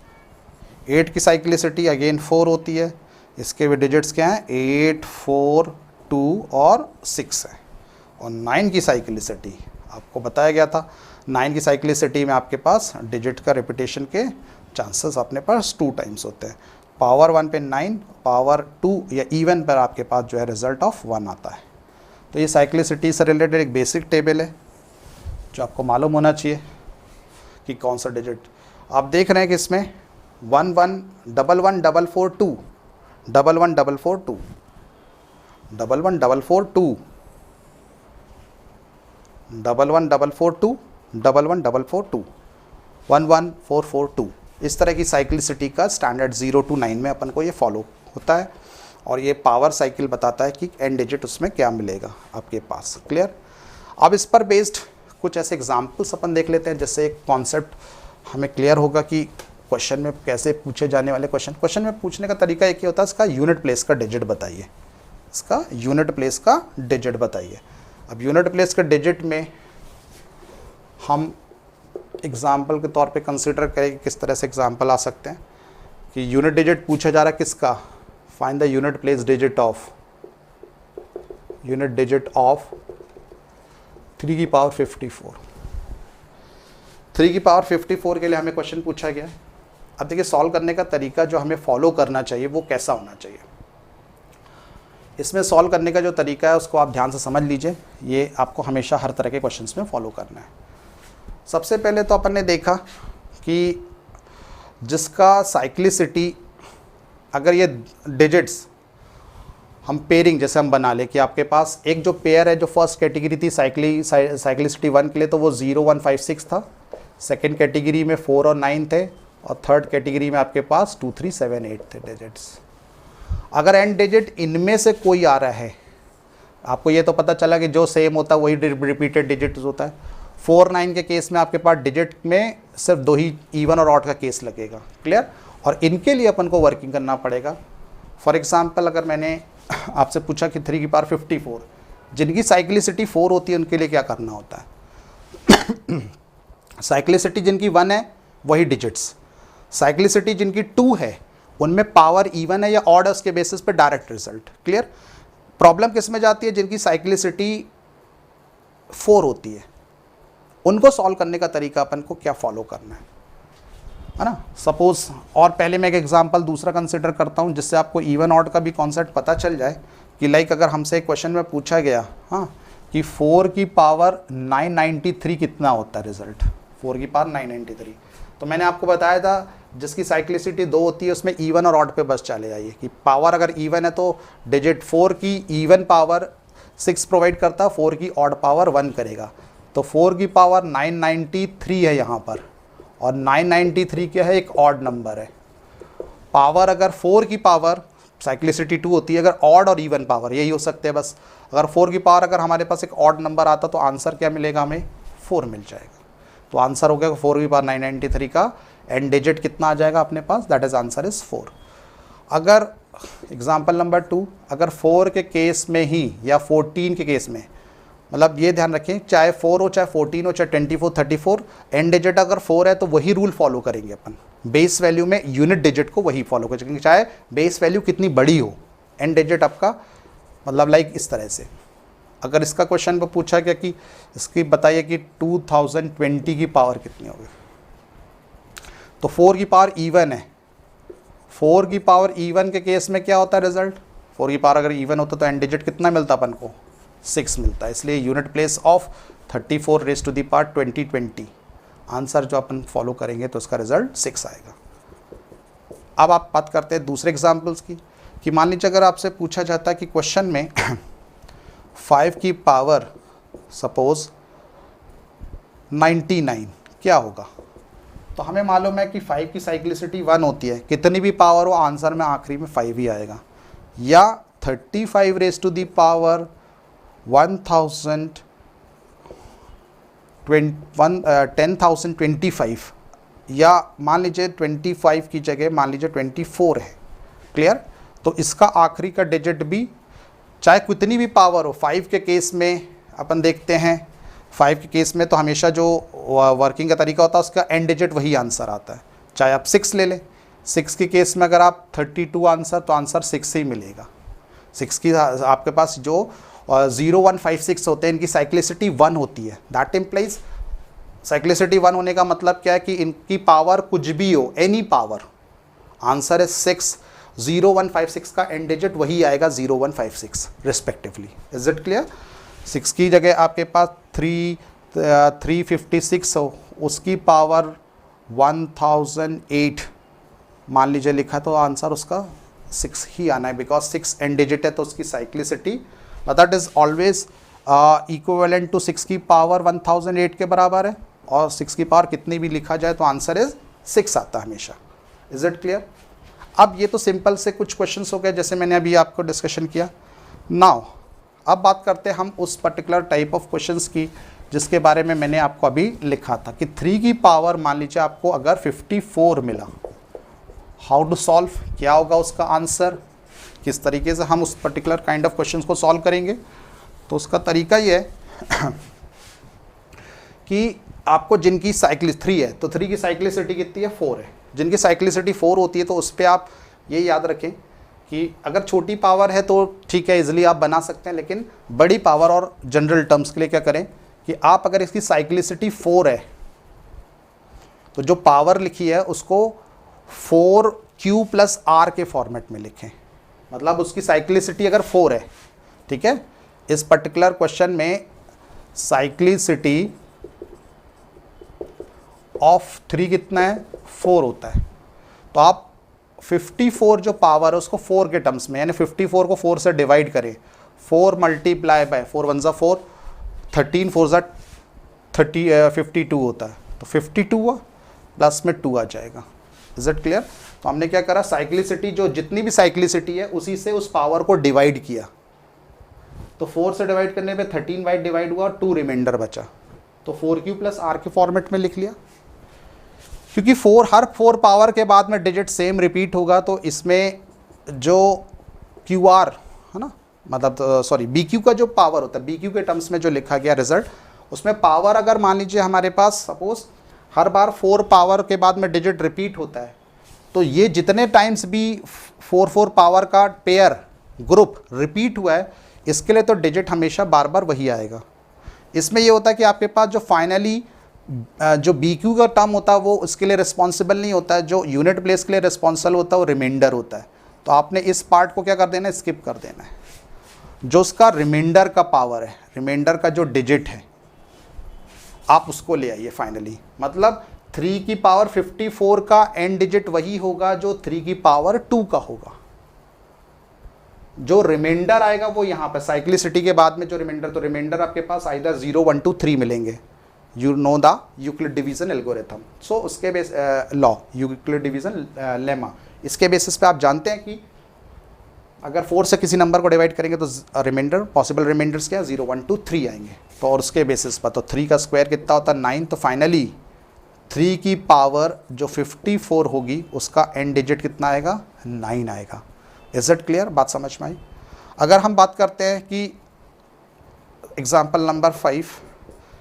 8 की साइक्लिसिटी अगेन 4 होती है, इसके भी डिजिट्स क्या हैं 8 4 2 और 6 है। और 9 की साइक्लिसिटी आपको बताया गया था, 9 की साइक्लिसिटी में आपके पास डिजिट का रिपीटेशन के चांसेस अपने पास 2 टाइम्स होते हैं। पावर 1 पे 9, पावर 2 या इवन पर आपके पास जो है रिजल्ट ऑफ 1 आता है। तो ये साइक्लिसिटी से रिलेटेड एक बेसिक टेबल है जो आपको मालूम होना चाहिए कि कौन सा डिजिट। आप देख रहे हैं कि इसमें 1 1 1 1 4 4 2 1 1 4 4 2 1 1 4 4 2 1 1 4 4 2 1 1 4 4 2 1 1 4 4 2, इस तरह की साइक्लिसिटी का स्टैंडर्ड 0 to 9 में अपन को ये फॉलो होता है। और ये पावर साइकिल बताता है कि एंड डिजिट उसमें क्या मिलेगा आपके पास। क्लियर। अब इस पर बेस्ड कुछ ऐसे एग्जाम्पल्स अपन देख लेते हैं, जैसे एक कॉन्सेप्ट हमें क्लियर होगा कि क्वेश्चन में कैसे पूछे जाने वाले क्वेश्चन में पूछने का तरीका एक ही होता है, इसका यूनिट प्लेस का डिजिट बताइए, इसका यूनिट प्लेस का डिजिट बताइए। अब यूनिट प्लेस का डिजिट में हम एग्जाम्पल के तौर पे कंसिडर करें कि किस तरह से एग्जाम्पल आ सकते हैं कि यूनिट डिजिट पूछा जा रहा है किसका, find the unit place digit of 3 की पावर 54। 3 की पावर 54 के लिए हमें क्वेश्चन पूछा गया है। अब देखिए सॉल्व करने का तरीका जो हमें फॉलो करना चाहिए वो कैसा होना चाहिए। इसमें सॉल्व करने का जो तरीका है उसको आप ध्यान से समझ लीजिए, ये आपको हमेशा हर तरह के क्वेश्चंस में फॉलो करना है। सबसे पहले तो अपन ने देखा कि जिसका साइक्लिसिटी, अगर ये डिजिट्स हम पेयरिंग जैसे हम बना ले कि आपके पास एक जो पेयर है जो फर्स्ट कैटेगरी थी साइक्लिसिटी 1 के लिए तो वो 0 1 5 6 था, सेकंड कैटेगरी में 4 और 9 थे, और थर्ड कैटेगरी में आपके पास 2 3 7 8 थे डिजिट्स। अगर एंड डिजिट इनमें से कोई आ रहा है, आपको ये तो पता चला कि जो सेम होता है वही रिपीटेड डिजिट होता है, 4 9 के केस में आपके पास डिजिट में सिर्फ 2 ही इवन और ऑड का केस लगेगा। क्लियर? और इनके लिए अपन को वर्किंग करना पड़ेगा। फॉर एग्जांपल अगर मैंने आपसे पूछा कि 3 की पावर 54, जिनकी साइक्लिसिटी 4 होती है उनके लिए क्या करना होता है? साइक्लिसिटी जिनकी 1 है वही डिजिट्स, साइक्लिसिटी जिनकी 2 है उनमें पावर इवन है या ऑड है, उसके बेसिस पे डायरेक्ट रिजल्ट। क्लियर? प्रॉब्लम किस में जाती है? जिनकी साइक्लिसिटी 4 होती है, उनको सॉल्व करने का तरीका अपन को क्या फॉलो करना है ना। सपोज, और पहले मैं एक एग्जांपल दूसरा कंसिडर करता हूँ जिससे आपको इवन ऑड का भी कॉन्सेप्ट पता चल जाए कि लाइक अगर हमसे एक क्वेश्चन में पूछा गया हाँ कि 4 की पावर 993 कितना होता है रिजल्ट, 4 की पावर 993, तो मैंने आपको बताया था जिसकी साइक्लिसिटी 2 होती है उसमें इवन और ऑड पे बस चले जाइए कि पावर अगर इवन है तो डिजिट 4 की इवन पावर 6 प्रोवाइड करता, 4 की ऑड पावर 1 करेगा। तो 4 की पावर 993 है यहाँ पर, और 993 क्या है? एक ऑड नंबर है। पावर अगर 4 की पावर साइक्लिसिटी 2 होती है, अगर ऑड और इवन पावर यही हो सकते हैं बस। अगर 4 की पावर अगर हमारे पास एक ऑड नंबर आता तो आंसर क्या मिलेगा? हमें 4 मिल जाएगा। तो आंसर हो गया 4 की पावर 993 का एंड डिजिट कितना आ जाएगा अपने पास? That is answer is 4। अगर एग्जाम्पल नंबर 2, अगर 4 के केस में ही या 14 के केस में, मतलब ये ध्यान रखें चाहे 4 हो चाहे 14 हो चाहे 24 34, एंड डिजिट अगर 4 है तो वही रूल फॉलो करेंगे अपन, बेस वैल्यू में यूनिट डिजिट को वही फॉलो करेंगे, चाहे बेस वैल्यू कितनी बड़ी हो, एंड डिजिट आपका मतलब लाइक इस तरह से। अगर इसका क्वेश्चन पर पूछा गया कि इसकी बताइए कि 2020 की पावर कितनी होगी, तो 4 की पावर इवन है। 4 की पावर इवन के केस में क्या होता है रिजल्ट? 4 की पावर अगर इवन होता तो एंड डिजिट कितना मिलता अपन को? 6 मिलता है। इसलिए unit place of 34 raise to the power 2020 answer जो अपन फॉलो करेंगे तो इसका रिजल्ट 6 आएगा। अब आप बात करते हैं दूसरे एग्जाम्पल्स की कि मान लीजिए अगर आपसे पूछा जाता है कि क्वेश्चन में 5 की पावर सपोज 99 क्या होगा? तो हमें मालूम है कि 5 की साइक्लिसिटी 1 होती है, कितनी भी पावर हो आंसर में आखिरी में 5 ही आएगा। या 35 रेज़ टू दी पावर 10,025 या मान लीजिए 25 की जगह मान लीजिए 24 है। क्लियर? तो इसका आखिरी का डिजिट भी चाहे कितनी भी पावर हो, 5 के केस में अपन देखते हैं 5 के केस में तो हमेशा जो वर्किंग का तरीका होता है उसका एंड डिजिट वही आंसर आता है। चाहे आप 6 ले लें, 6 के केस में अगर आप 32 आंसर तो आंसर 6 ही मिलेगा। 6 की आपके पास जो 0156 होते हैं इनकी साइक्लिसिटी 1 होती है। दैट इम्प्लाइज साइक्लिसिटी 1 होने का मतलब क्या है कि इनकी पावर कुछ भी हो, एनी पावर, आंसर है 6। 0156 का एंड डिजिट वही आएगा 0156 रिस्पेक्टिवली। Is it clear? 6 की जगह आपके पास 356 हो, उसकी पावर 1008 मान लीजिए लिखा तो आंसर उसका 6 ही आना है, बिकॉज 6 एंड डिजिट है तो उसकी cyclicity that is always equivalent to 6 की पावर 1008 के बराबर है, और 6 की पावर कितनी भी लिखा जाए तो आंसर इज 6 आता है हमेशा। Is it clear? अब ये तो सिंपल से कुछ क्वेश्चंस हो गए जैसे मैंने अभी आपको डिस्कशन किया। नाउ अब बात करते हैं हम उस पर्टिकुलर टाइप ऑफ क्वेश्चंस की जिसके बारे में मैंने आपको अभी लिखा था कि 3 की पावर मान लीजिए आपको अगर 54 मिला, हाउ टू सॉल्व, क्या होगा उसका आंसर, किस तरीके से हम उस पर्टिकुलर काइंड ऑफ क्वेश्चंस को सॉल्व करेंगे। तो उसका तरीका ये है कि आपको जिनकी साइक्लिस 3 है तो 3 की साइक्लिसिटी कितनी है? 4 है। जिनकी साइक्लिसिटी 4 होती है तो उस पर आप ये याद रखें कि अगर छोटी पावर है तो ठीक है इजीली आप बना सकते हैं, लेकिन बड़ी पावर और जनरल टर्म्स के लिए क्या करें कि आप अगर इसकी साइक्लिसिटी 4 है तो जो पावर लिखी है उसको 4Q + R के फॉर्मेट में लिखें। मतलब उसकी साइक्लिसिटी अगर 4 है, ठीक है, इस पर्टिकुलर क्वेश्चन में साइक्लिसिटी ऑफ 3 कितना है? 4 होता है। तो आप 54 जो पावर है उसको 4 के टर्म्स में, यानी 54 को 4 से डिवाइड करें, 4 मल्टीप्लाई बाय 4 1 ज़ा 4, 13 4 ज़ा 52 होता है। तो 52 हुआ प्लस में 2 आ जाएगा। Is it clear? तो हमने क्या करा, साइक्लिसिटी जो जितनी भी साइक्लिसिटी है उसी से उस पावर को डिवाइड किया। तो 4 से डिवाइड करने पे 13 बाई डिवाइड हुआ और 2 रिमाइंडर बचा। तो 4q प्लस आर के फॉर्मेट में लिख लिया। क्योंकि हर 4 पावर के बाद में डिजिट सेम रिपीट होगा, तो इसमें जो QR है ना, मतलब सॉरी BQ का जो पावर होता है, BQ के टर्म्स में जो लिखा गया रिजल्ट, उसमें पावर अगर मान लीजिए हमारे पास सपोज हर बार 4 पावर के बाद में डिजिट रिपीट होता है, तो ये जितने टाइम्स भी 4 पावर का पेयर ग्रुप रिपीट हुआ है, इसके लिए तो डिजिट हमेशा बार बार वही आएगा। इसमें ये होता है कि आपके पास जो फाइनली जो BQ का टर्म होता है वो उसके लिए रिस्पॉन्सिबल नहीं होता है, जो यूनिट प्लेस के लिए रिस्पॉन्सिबल होता है वो रिमाइंडर होता है। तो आपने इस पार्ट को क्या कर देना है, स्किप कर देना है। जो उसका रिमाइंडर का पावर है, रिमाइंडर का जो डिजिट है, आप उसको ले आइए फाइनली। मतलब 3 की पावर 54 का एंड डिजिट वही होगा जो 3 की पावर 2 का होगा। जो रिमाइंडर आएगा वो यहाँ पे साइक्लिसिटी के बाद में जो रिमाइंडर, तो रिमाइंडर आपके पास आइदर 0, 1, 2, 3 मिलेंगे। You know the Euclid division algorithm, so उसके base law Euclid division lemma, इसके बेसिस पे आप जानते हैं कि अगर 4 से किसी नंबर को डिवाइड करेंगे तो रिमाइंडर, पॉसिबल रिमाइंडर्स क्या, 0, 1, 2, 3 आएंगे। तो और उसके बेसिस पर तो 3 का स्क्वायर कितना होता है, 9। तो फाइनली 3 की पावर जो 54 होगी उसका एंड डिजिट कितना आएगा, 9 आएगा। इज इट क्लियर, बात समझ में आई। अगर हम बात करते हैं कि एग्जाम्पल नंबर 5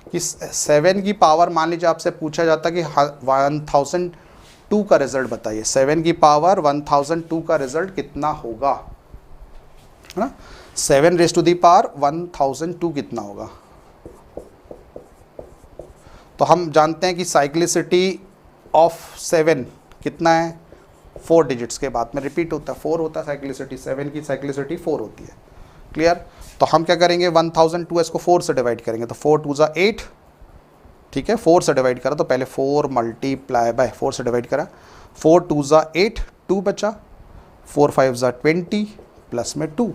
कि 7 की पावर, मान लीजिए आपसे पूछा जाता है कि 1002 का रिजल्ट बताइए, 7 की पावर 1002 का रिजल्ट कितना होगा, है ना। 7 रेज़ टू दी पावर 1002 कितना होगा। तो हम जानते हैं कि साइक्लिसिटी ऑफ 7 कितना है, 4 डिजिट्स के बाद में रिपीट होता है, 4 होता है साइक्लिसिटी, 7 की साइक्लिसिटी 4 होती है। क्लियर। तो हम क्या करेंगे, 1002 इसको 4 से डिवाइड करेंगे, तो 4 2 8, ठीक है। 4 से डिवाइड करा तो पहले 4 मल्टीप्लाई बाय 4 से डिवाइड करा, 4 2 8, 2 बचा, 4 5 20 प्लस में 2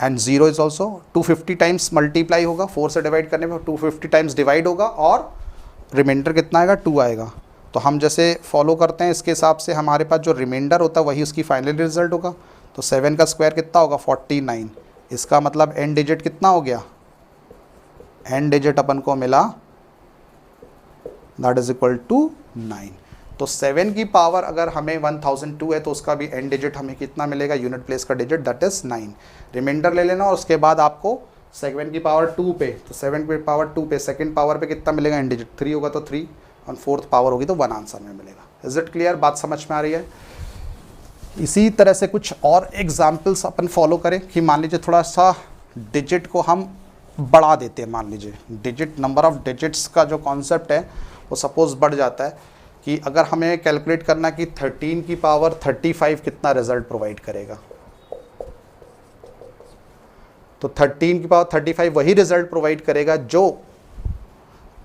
and 0 is also 250 times multiply होगा, 4 से डिवाइड करने में 250 टाइम्स डिवाइड होगा और रिमाइंडर कितना आएगा, 2 आएगा। तो हम जैसे फॉलो करते हैं इसके हिसाब से हमारे पास जो रिमाइंडर होता है वही उसकी फाइनल रिजल्ट होगा। तो 7 का स्क्वायर कितना होगा, 49। इसका मतलब एंड डिजिट कितना हो गया, एंड डिजिट अपन को मिला दैट इज इक्वल टू 9। तो 7 की पावर अगर हमें 1002 है तो उसका भी एंड डिजिट हमें कितना मिलेगा, यूनिट प्लेस का डिजिट दैट इज 9। रिमाइंडर ले लेना और उसके बाद आपको 7 की पावर 2 पे, तो 7 की पावर 2 पे सेकंड पावर पे कितना मिलेगा, एंड डिजिट 3 होगा तो 3 और 4th पावर होगी तो 1 आंसर में मिलेगा। इज इट क्लियर, बात समझ में आ रही है। इसी तरह से कुछ और एग्जाम्पल्स अपन फॉलो करें कि मान लीजिए थोड़ा सा डिजिट को हम बढ़ा देते हैं, मान लीजिए डिजिट, नंबर ऑफ डिजिट्स का जो कॉन्सेप्ट है वो सपोज बढ़ जाता है कि अगर हमें कैलकुलेट करना कि 13 की पावर 35 कितना रिजल्ट प्रोवाइड करेगा, तो 13 की पावर 35 वही रिजल्ट प्रोवाइड करेगा जो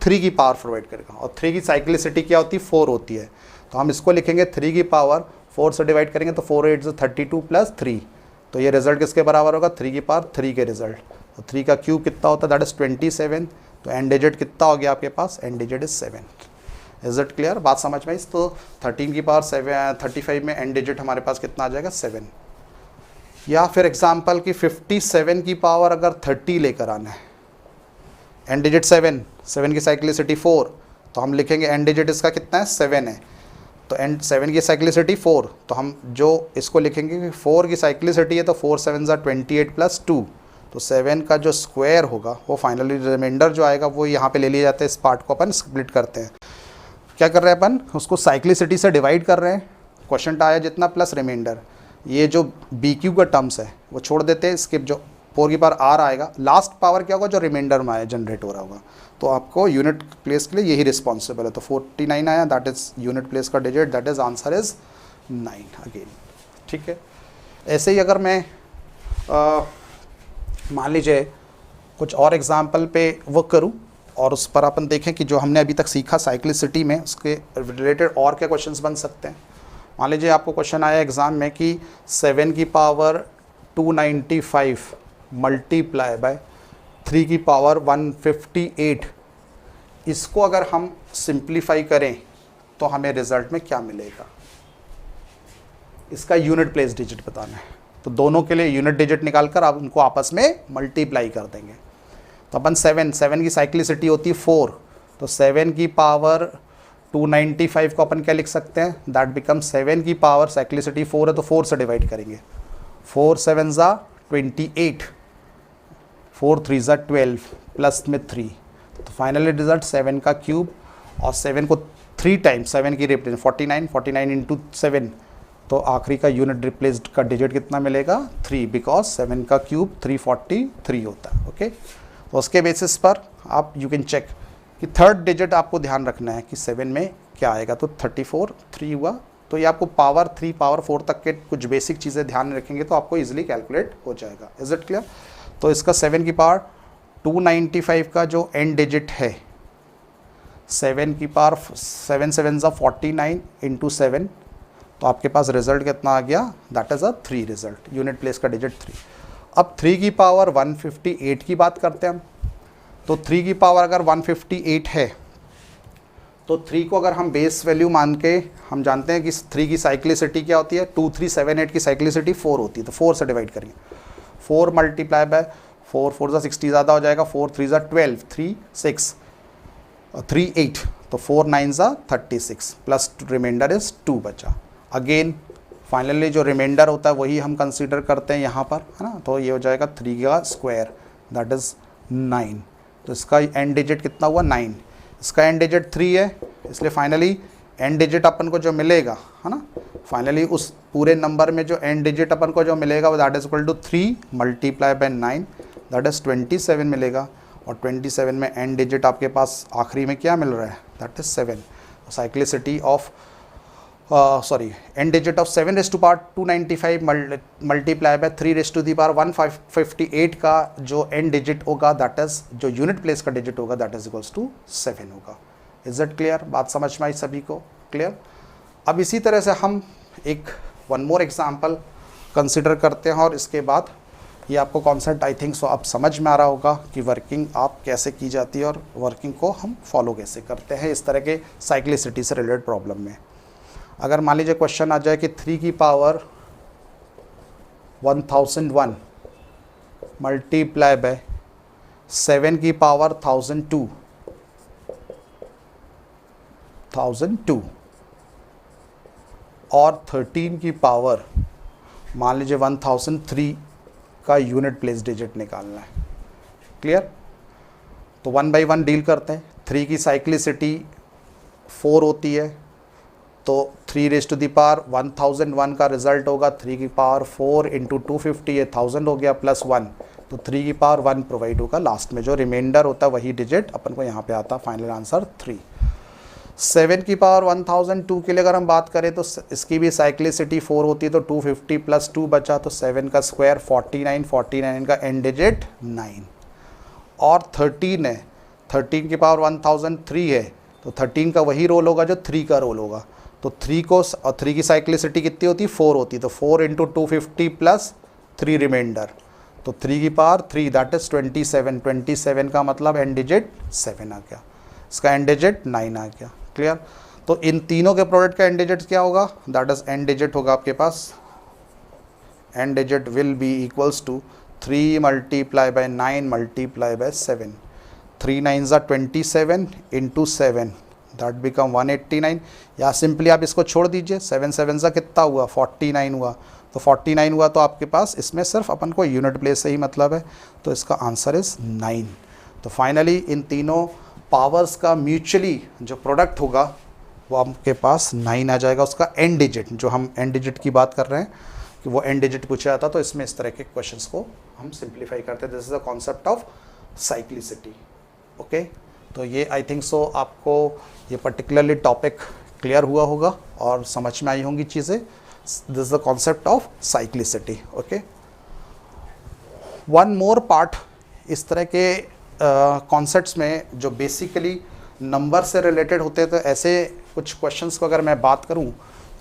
3 की पावर प्रोवाइड करेगा। और 3 की साइक्लिसिटी क्या होती है, 4 होती है। तो हम इसको लिखेंगे 3 की पावर 4 से डिवाइड करेंगे तो 4 8 32 प्लस 3, तो ये रिजल्ट किसके बराबर होगा, 3 की पावर 3 के रिजल्ट। तो 3 का क्यूब कितना होता है, दैट इज 27। तो एंड डिजिट कितना हो गया आपके पास, end digit is 7। Is it clear, बात समझ में आई। तो 13 की पावर 35 में एंड डिजिट हमारे पास कितना आ जाएगा, 7। या फिर एग्जाम्पल की 57 की पावर अगर 30 लेकर आना है, एंड डिजिट 7, 7 की साइक्लिसिटी 4, तो हम लिखेंगे एंड डिजिट इसका कितना है, 7 है। तो एंड 7 की साइक्लिसिटी 4, तो हम जो इसको लिखेंगे कि 4 की साइक्लिसिटी है तो 4 7 28 प्लस 2, तो 7 का जो स्क्वायर होगा वो फाइनली रिमाइंडर जो आएगा वो यहाँ पे ले लिया जाता है। इस पार्ट को अपन स्प्लिट करते हैं, क्या कर रहे हैं अपन, उसको साइक्लिसिटी से डिवाइड कर रहे हैं, क्वेश्चन आया जितना प्लस रिमाइंडर। ये जो BQ का टर्म्स है वो छोड़ देते हैं, स्किप, जो 4 की पावर R आएगा, लास्ट पावर क्या होगा जो रिमाइंडर में आया जनरेट हो रहा होगा। तो आपको यूनिट प्लेस के लिए यही रिस्पॉन्सिबल है। तो 49 आया, दैट इज़ यूनिट प्लेस का digit, that is answer is 9 again. ठीक है। ऐसे ही अगर मैं मान लीजिए कुछ और एग्जाम्पल पे वर्क करूं और उस पर अपन देखें कि जो हमने अभी तक सीखा साइक्लिसिटी में उसके रिलेटेड और क्या क्वेश्चंस बन सकते हैं। मान लीजिए आपको क्वेश्चन आया एग्ज़ाम में कि 7 की पावर 295 मल्टीप्लाई बाय 3 की पावर 158, इसको अगर हम सिंप्लीफाई करें तो हमें रिजल्ट में क्या मिलेगा, इसका यूनिट प्लेस डिजिट बताना है। तो दोनों के लिए यूनिट डिजिट निकाल कर आप उनको आपस में मल्टीप्लाई कर देंगे। तो अपन 7 की साइक्लिसिटी होती है 4, तो 7 की पावर 295 को अपन क्या लिख सकते हैं, दैट बिकम 7 की पावर, साइक्लिसिटी 4 है तो 4 से डिवाइड करेंगे, 4 7 ज़ा 28, 4 3 ज़ा 12 प्लस में 3, तो फाइनली रिजल्ट 7 का क्यूब, और 7 को 3 टाइम्स 7 की रिप्लेस 49 इंटू 7, तो आखिरी का यूनिट रिप्लेस्ड का डिजिट कितना मिलेगा 3, बिकॉज 7 का क्यूब 343 होता है। ओके, तो उसके बेसिस पर आप यू कैन चेक कि थर्ड डिजिट आपको ध्यान रखना है कि 7 में क्या आएगा, तो 34 3 हुआ, तो ये आपको पावर 3 पावर 4 तक के कुछ बेसिक चीज़ें ध्यान में रखेंगे तो आपको इजीली कैलकुलेट हो जाएगा। Is it clear? तो इसका 7 की पावर 295 का जो एंड डिजिट है, 7 की पावर 7 7 ज़ा 49 इंटू 7, तो आपके पास रिजल्ट कितना आ गया, that is a 3 result, unit place का डिजिट 3। अब 3 की पावर 158 की बात करते हैं हम, तो 3 की पावर अगर 158 है तो 3 को अगर हम बेस वैल्यू मान के, हम जानते हैं कि 3 की साइक्लिसिटी क्या होती है, 2378 की साइक्लिसिटी 4 होती है, तो 4 से डिवाइड करेंगे, 4 मल्टीप्लाई बाय 4, 4 ज़ा 60 ज़्यादा हो जाएगा, 4 3 ज़ा 12, 3 6 3 8, तो 4 9 ज़ा 36 प्लस रिमाइंडर इज 2 बचा। अगेन फाइनली जो रिमाइंडर होता है वही हम कंसीडर करते हैं यहाँ पर, है ना, तो ये हो जाएगा 3 का स्क्वायर दैट इज़ 9, तो इसका एंड डिजिट कितना हुआ 9, इसका एंड डिजिट 3 है, इसलिए फाइनली एंड डिजिट अपन को जो मिलेगा, है ना, फाइनली उस पूरे नंबर में जो एंड डिजिट अपन को जो मिलेगा वो that is equal to 3 multiply by 9 that is 27 मिलेगा, और 27 में एंड डिजिट आपके पास आखिरी में क्या मिल रहा है, that is 7। Cyclicity of end digit of 7 raise to power 295 multiply by 3 raise to the power 158 का जो एंड डिजिट होगा, दैट इज़ जो यूनिट प्लेस का डिजिट होगा, दैट इज इक्वल्स टू 7 होगा। Is it clear? बात समझ में आई सभी को? क्लियर? अब इसी तरह से हम एक वन मोर एग्जाम्पल कंसिडर करते हैं, और इसके बाद ये आपको कॉन्सेप्ट आई थिंक सो अब समझ में आ रहा होगा कि वर्किंग आप कैसे की जाती है और वर्किंग को हम फॉलो कैसे करते हैं इस तरह के साइक्लिसिटी से रिलेटेड प्रॉब्लम में। अगर मान लीजिए क्वेश्चन आ जाए कि 3 की पावर 1001 मल्टीप्लाई बाय 7 की पावर 1002 और 13 की पावर मान लीजिए 1003 का यूनिट प्लेस डिजिट निकालना है। क्लियर? तो 1 बाई 1 डील करते हैं। 3 की साइक्लिसिटी 4 होती है, तो 3 रेज़ टू दी पावर 1001 का रिजल्ट होगा 3 की पावर 4 इंटू 250, ये 1000 हो गया प्लस 1, तो 3 की पावर 1 प्रोवाइड होगा। लास्ट में जो रिमाइंडर होता है वही डिजिट अपन को यहाँ पे आता, फाइनल आंसर 3। 7 की पावर 1002 के लिए अगर हम बात करें तो इसकी भी साइक्लिसिटी 4 होती है, तो 250 प्लस 2 बचा, तो 7 का स्क्वायर 49, 49 का एंड डिजिट 9। और 13 है, 13 की पावर 1003 है, तो 13 का वही रोल होगा जो 3 का रोल होगा, तो 3 को, और 3 की साइक्लिसिटी कितनी होती है 4 होती है, तो 4 इंटू 250 प्लस 3 रिमाइंडर, तो 3 की पावर 3 दैट इज 27, 27 का मतलब एंड डिजिट 7 आ गया, इसका एंड डिजिट 9 आ गया। क्लियर? तो इन तीनों के प्रोडक्ट का एंड डिजिट क्या होगा, दैट इज एंड डिजिट होगा आपके पास, end digit will be equals to 3 multiply by 9 multiply by 7, 3 9 ज़ा 27 इंटू 7 दैट बिकम 189, या सिंपली आप इसको छोड़ दीजिए, 7 7 ज़ा कितना हुआ 49 हुआ, तो 49 हुआ, तो आपके पास इसमें सिर्फ अपन को यूनिट प्लेस से ही मतलब है, तो इसका आंसर इज़ 9। तो फाइनली इन तीनों पावर्स का म्यूचुअली जो प्रोडक्ट होगा वो आपके पास 9 आ जाएगा। उसका एंड डिजिट, जो हम एंड डिजिट की बात कर रहे हैं कि वो एंड डिजिट पूछा जाता, तो इसमें इस तरह के क्वेश्चंस को हम सिंप्लीफाई करते हैं। This is the concept of cyclicity. Okay, तो ये आई थिंक सो आपको ये पर्टिकुलरली टॉपिक क्लियर हुआ होगा और समझ में आई होंगी चीज़ें। This is the concept of cyclicity. Okay, one more part इस तरह के कॉन्सेप्ट्स में जो बेसिकली नंबर से रिलेटेड होते हैं, तो ऐसे कुछ क्वेश्चंस को अगर मैं बात करूं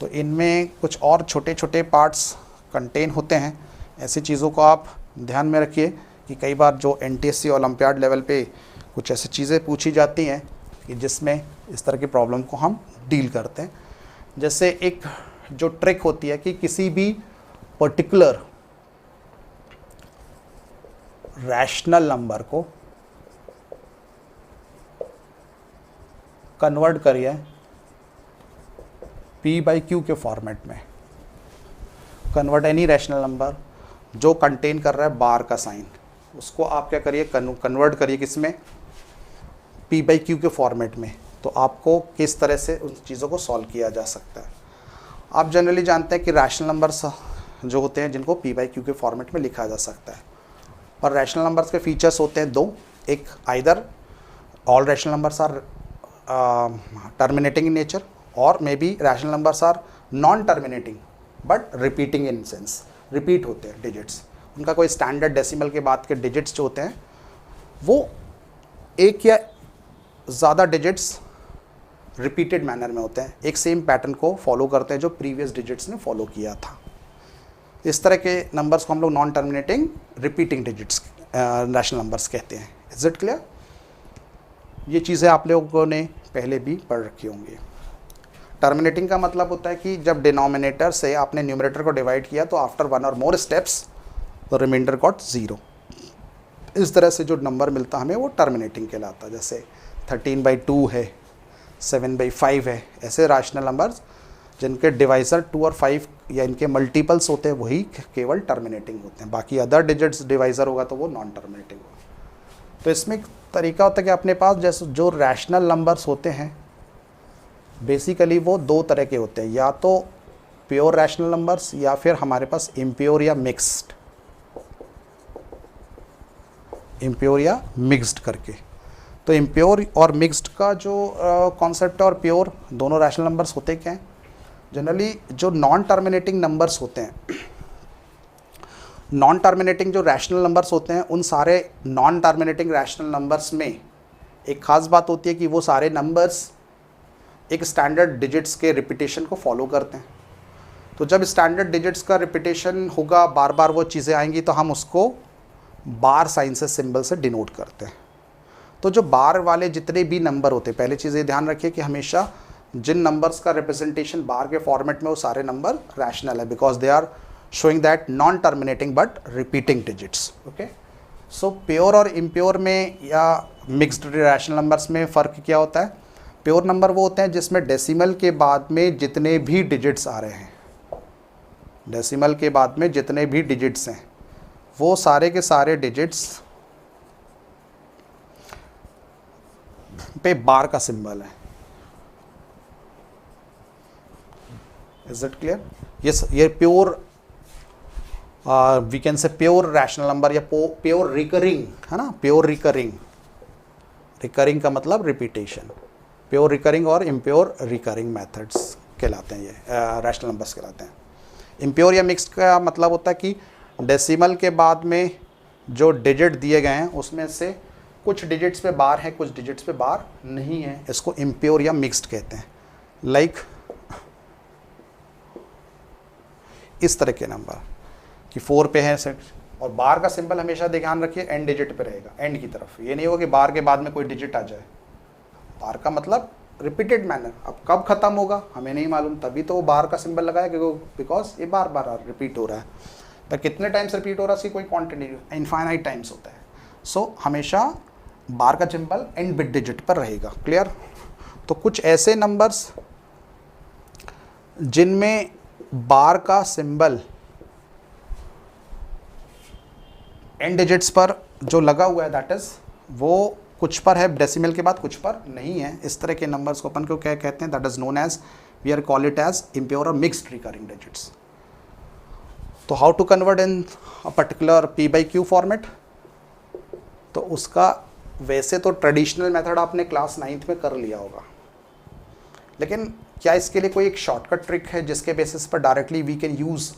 तो इनमें कुछ और छोटे छोटे पार्ट्स कंटेन होते हैं। ऐसी चीज़ों को आप ध्यान में रखिए कि कई बार जो एनटीएससी ओलंपियाड लेवल पे कुछ ऐसी चीज़ें पूछी जाती हैं कि जिसमें इस तरह की प्रॉब्लम को हम डील करते हैं। जैसे एक जो ट्रिक होती है कि किसी भी पर्टिकुलर रैशनल नंबर को कन्वर्ट करिए P बाई Q के फॉर्मेट में। कन्वर्ट एनी रैशनल नंबर जो कंटेन कर रहा है बार का साइन, उसको आप क्या करिए, कन्वर्ट करिए किस में, P बाई Q के फॉर्मेट में। तो आपको किस तरह से उन चीज़ों को सॉल्व किया जा सकता है। आप जनरली जानते हैं कि रैशनल नंबर्स जो होते हैं जिनको P बाई Q के फॉर्मेट में लिखा जा सकता है, और रैशनल नंबर्स के फीचर्स होते हैं दो, एक either all rational numbers are terminating in nature, or may be rational numbers are non terminating but repeating in sense, repeat होते हैं डिजिट्स, उनका कोई स्टैंडर्ड डेसिमल के बाद के डिजिट्स जो होते हैं वो एक या ज़्यादा डिजिट्स रिपीटेड मैनर में होते हैं, एक सेम पैटर्न को फॉलो करते हैं जो प्रीवियस डिजिट्स ने फॉलो किया था। इस तरह के नंबर्स को हम लोग non terminating repeating digits rational numbers कहते हैं। Is it clear? ये चीज़ें आप लोगों ने पहले भी पढ़ रखी होंगी। टर्मिनेटिंग का मतलब होता है कि जब डिनोमिनेटर से आपने न्यूमरेटर को डिवाइड किया तो आफ्टर वन और more steps the remainder got 0। इस तरह से जो नंबर मिलता हमें वो टर्मिनेटिंग कहलाता है। जैसे 13/2 है, 7/5 है, ऐसे रैशनल नंबर्स जिनके डिवाइज़र 2 और 5 या इनके मल्टीपल्स होते हैं वही केवल टर्मिनेटिंग होते हैं, बाकी अदर डिजिट्स डिवाइज़र होगा तो वो नॉन टर्मिनेटिंग होगा। तो इसमें एक तरीका होता है कि अपने पास जैसे जो रैशनल नंबर्स होते हैं बेसिकली वो दो तरह के होते हैं, या तो प्योर रैशनल नंबर्स या फिर हमारे पास इम्प्योर या मिक्स्ड, इम्प्योर या मिक्स्ड करके। तो इम्प्योर और मिक्स्ड का जो कॉन्सेप्ट है और प्योर दोनों रैशनल नंबर्स होते क्या हैं, जनरली जो नॉन टर्मिनेटिंग नंबर्स होते हैं, नॉन टर्मिनेटिंग जो रैशनल नंबर्स होते हैं उन सारे नॉन टर्मिनेटिंग रैशनल नंबर्स में एक ख़ास बात होती है कि वो सारे नंबर्स एक स्टैंडर्ड डिजिट्स के रिपीटेशन को फॉलो करते हैं। तो जब स्टैंडर्ड डिजिट्स का रिपीटेशन होगा, बार बार वो चीज़ें आएंगी, तो हम उसको बार साइन से सिंबल से डिनोट करते हैं। तो जो बार वाले जितने भी नंबर होते हैं, पहले चीज़ ये ध्यान रखिए कि हमेशा जिन नंबर्स का रिप्रेजेंटेशन बार के फॉर्मेट में वो सारे नंबर रैशनल है, because they are showing that non terminating but repeating digits. Okay, so pure और इम्प्योर में या मिक्स्ड रैशनल नंबर्स में फ़र्क क्या होता है? प्योर नंबर वो होते हैं जिसमें डेसिमल के बाद में जितने भी डिजिट्स आ रहे हैं, डेसिमल के बाद में जितने भी डिजिट्स हैं वो सारे के सारे डिजिट्स पे बार का सिंबल है। Is it clear? ये pure we can say pure rational number या प्योर रिकरिंग है ना, प्योर रिकरिंग, रिकरिंग का मतलब रिपीटेशन, प्योर रिकरिंग और इम्प्योर रिकरिंग मेथड्स कहलाते हैं, ये रैशनल नंबर्स कहलाते हैं। इम्प्योर या मिक्स्ड का मतलब होता है कि डेसिमल के बाद में जो डिजिट दिए गए हैं उसमें से कुछ डिजिट्स पे बार है, कुछ डिजिट्स पे बार नहीं है, इसको इम्प्योर या मिक्स्ड कहते हैं। लाइक इस तरह के नंबर कि 4 पे है और बार का सिंबल हमेशा ध्यान रखिए एंड डिजिट पे रहेगा, एंड की तरफ। ये नहीं होगा कि बार के बाद में कोई डिजिट आ जाए। बार का मतलब रिपीटेड मैनर, अब कब खत्म होगा हमें नहीं मालूम, तभी तो वो बार का सिंबल लगाया क्योंकि बिकॉज ये बार बार रिपीट हो रहा है। पर कितने टाइम्स रिपीट हो रहा है इसकी कोई क्वांटिटी नहीं, इनफाइनाइट टाइम्स होता है। सो हमेशा बार का सिंबल एंड बिट डिजिट पर रहेगा। क्लियर? तो कुछ ऐसे नंबर्स जिनमें बार का सिंबल एंड डिजिट्स पर जो लगा हुआ है दैट इज वो कुछ पर है डेसिमल के बाद, कुछ पर नहीं है, इस तरह के नंबर्स को अपन को क्या कहते हैं? That is known as, we are call it as impure और मिक्स्ड रिकरिंग डिजिट्स। तो how to convert in a particular P by Q format? तो उसका वैसे तो ट्रेडिशनल मेथड आपने क्लास 9th में कर लिया होगा, लेकिन क्या इसके लिए कोई एक शॉर्टकट ट्रिक है जिसके बेसिस पर directly we can use,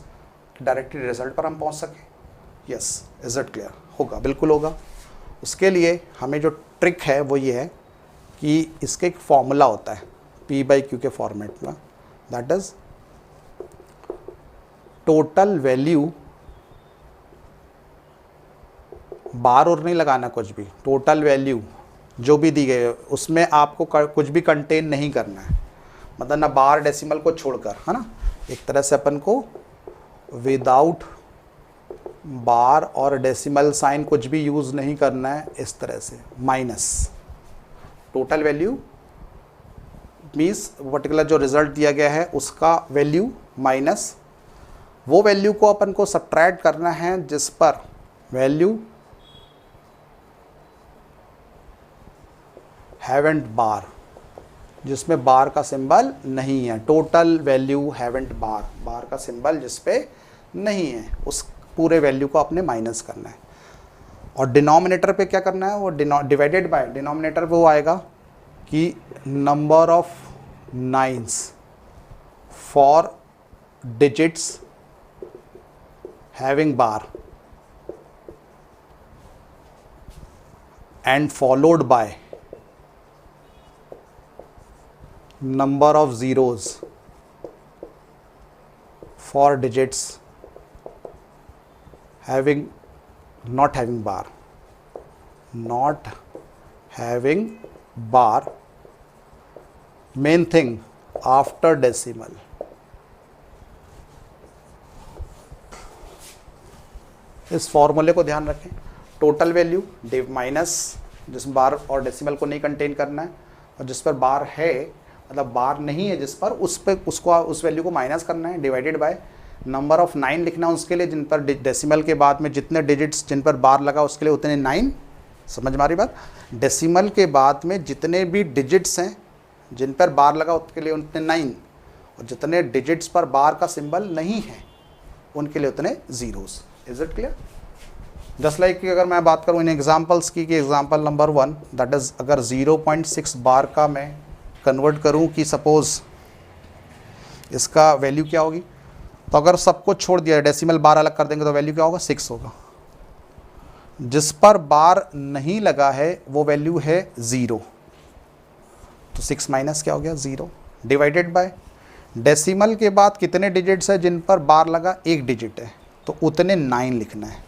directly result पर हम पहुंच सकें? Yes, is it clear? होगा, बिल्कुल होगा। उसके लिए हमें जो ट्रिक है वो ये है कि इसके एक फॉर्मूला होता है P बाई Q के फॉर्मेट में, दैट इज टोटल वैल्यू, बार और नहीं लगाना कुछ भी, टोटल वैल्यू जो भी दी गई है उसमें आपको कुछ भी कंटेन नहीं करना है, मतलब ना बार डेसिमल को छोड़कर, है ना। एक तरह से अपन को विदाउट बार और डेसिमल साइन कुछ भी यूज़ नहीं करना है, इस तरह से minus total value means particular जो रिजल्ट दिया गया है उसका वैल्यू माइनस वो वैल्यू को अपन को सब्ट्रैक्ट करना है जिस पर वैल्यू हैवेंट बार, जिसमें बार का सिंबल नहीं है। टोटल वैल्यू हैवेंट बार, बार का सिंबल जिस पे नहीं है उस पूरे वैल्यू को आपने माइनस करना है। और डिनोमिनेटर पे क्या करना है, वो डिवाइडेड बाय डिनोमिनेटर पे वो आएगा कि number of nines for digits having bar and followed by number of zeros for digits not having bar main thing after decimal। इस फॉर्मूले को ध्यान रखें, टोटल वैल्यू माइनस जिसमें बार और डेसिमल को नहीं कंटेन करना है, और जिस पर बार है मतलब बार नहीं है जिस पर उस वैल्यू को माइनस करना है, डिवाइडेड बाय नंबर ऑफ 9 लिखना है उसके लिए जिन पर डेसिमल के बाद में जितने डिजिट्स जिन पर बार लगा उसके लिए उतने 9। समझ में आ रही बात? डेसिमल के बाद में जितने भी डिजिट्स हैं जिन पर बार लगा उसके लिए उतने 9, और जितने डिजिट्स पर बार का सिंबल नहीं है उनके लिए उतने zeros. Is it clear? Just like अगर मैं बात करूँ इन एग्जाम्पल्स की, कि एग्जाम्पल नंबर 1 दैट इज़ अगर 0.6 बार का मैं कन्वर्ट करूं कि सपोज इसका वैल्यू क्या होगी, तो अगर सब कुछ छोड़ दिया डेसिमल बार अलग कर देंगे तो वैल्यू क्या होगा, 6 होगा। जिस पर बार नहीं लगा है वो वैल्यू है 0, तो 6 माइनस क्या हो गया 0, डिवाइडेड बाय डेसिमल के बाद कितने डिजिट्स है जिन पर बार लगा, 1 डिजिट है तो उतने 9 लिखना है,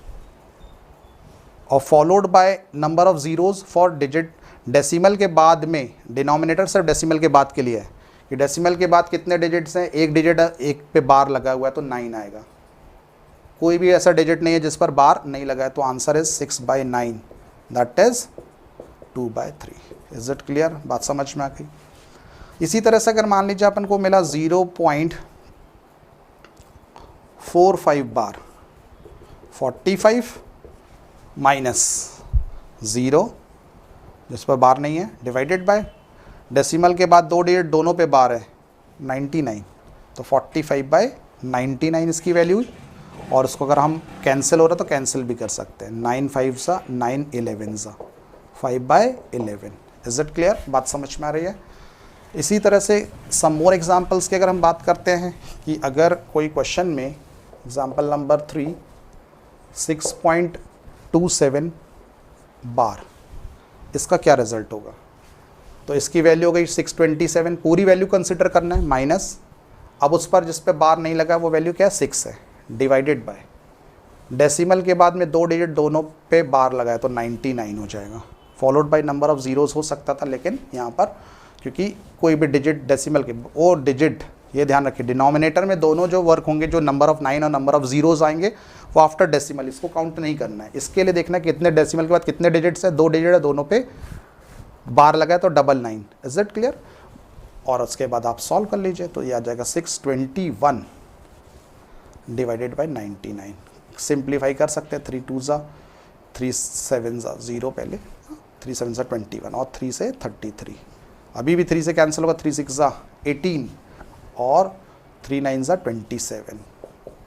और followed by number of zeros for digit. Decimal के बाद में डिनोमिनेटर सिर्फ डेसिमल के बाद के लिए है कि डेसिमल के बाद कितने डिजिट्स हैं, 1 डिजिट एक पे बार लगा हुआ है तो 9 आएगा। कोई भी ऐसा डिजिट नहीं है जिस पर बार नहीं लगा है, तो answer is 6/9 that is 2/3। Is it clear? बात समझ में आ गई? इसी तरह से अगर मान लीजिए अपन को मिला 0.45 बार, 45 माइनस 0 जिस पर बार नहीं है, डिवाइडेड बाय डेसिमल के बाद 2 डिजिट दोनों पे बार है 99, तो 45/99 इसकी वैल्यू। और उसको अगर हम कैंसिल हो रहा तो कैंसिल भी कर सकते हैं, 9 5 सा 9 11 सा 5/11। Is it clear? बात समझ में आ रही है? इसी तरह से सम मोर एग्जाम्पल्स की अगर हम बात करते हैं कि अगर कोई क्वेश्चन में एग्जाम्पल नंबर 3 6.27 बार, इसका क्या रिजल्ट होगा, तो इसकी वैल्यू हो गई 627, पूरी वैल्यू कंसिडर करना है माइनस, अब उस पर जिस पे बार नहीं लगा वो वैल्यू क्या है 6 है, डिवाइडेड बाय डेसिमल के बाद में 2 डिजिट दोनों पे बार लगा है तो 99 हो जाएगा, followed by number of zeros हो सकता था, लेकिन यहाँ पर क्योंकि कोई भी डिजिट डेसिमल के वो डिजिट, ये ध्यान रखिए डिनोमिनेटर में दोनों जो वर्क होंगे, जो नंबर ऑफ 9 और नंबर ऑफ जीरोस आएंगे वो आफ्टर डेसिमल, इसको काउंट नहीं करना है। इसके लिए देखना है कितने डेसिमल के बाद कितने डिजिट्स है, 2 डिजिट है दोनों पे बार लगा है तो 99। Is it clear? और उसके बाद आप सॉल्व कर लीजिए तो ये आ जाएगा 621 डिवाइडेड बाय 99। सिंप्लीफाई कर सकते हैं, 3 2 ज़ा 3 7 ज़ा 0 पहले, 3 7 ज़ा 21 और 3 से 33, अभी भी 3 से कैंसिल होगा, 3 6 ज़ा 18 और 3 9 ज़ा 27,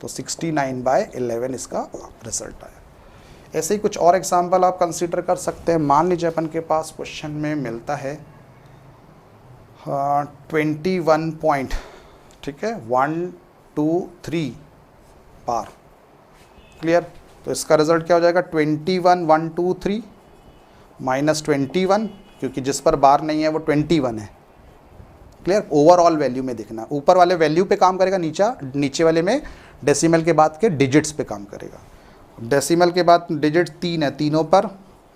तो 69/11 इसका रिजल्ट आया। ऐसे ही कुछ और एग्जाम्पल आप कंसीडर कर सकते हैं। मान लीजिए अपन के पास क्वेश्चन में मिलता है 21 पॉइंट, ठीक है, 1 2 3 बार, क्लियर? तो इसका रिजल्ट क्या हो जाएगा 21 1 2 3 माइनस 21, क्योंकि जिस पर बार नहीं है वो 21 है, क्लियर? ओवरऑल वैल्यू में देखना, ऊपर वाले वैल्यू पे काम करेगा, नीचे वाले में डेसिमल के बाद के डिजिट्स पे काम करेगा। डेसिमल के बाद डिजिट 3 है, तीनों पर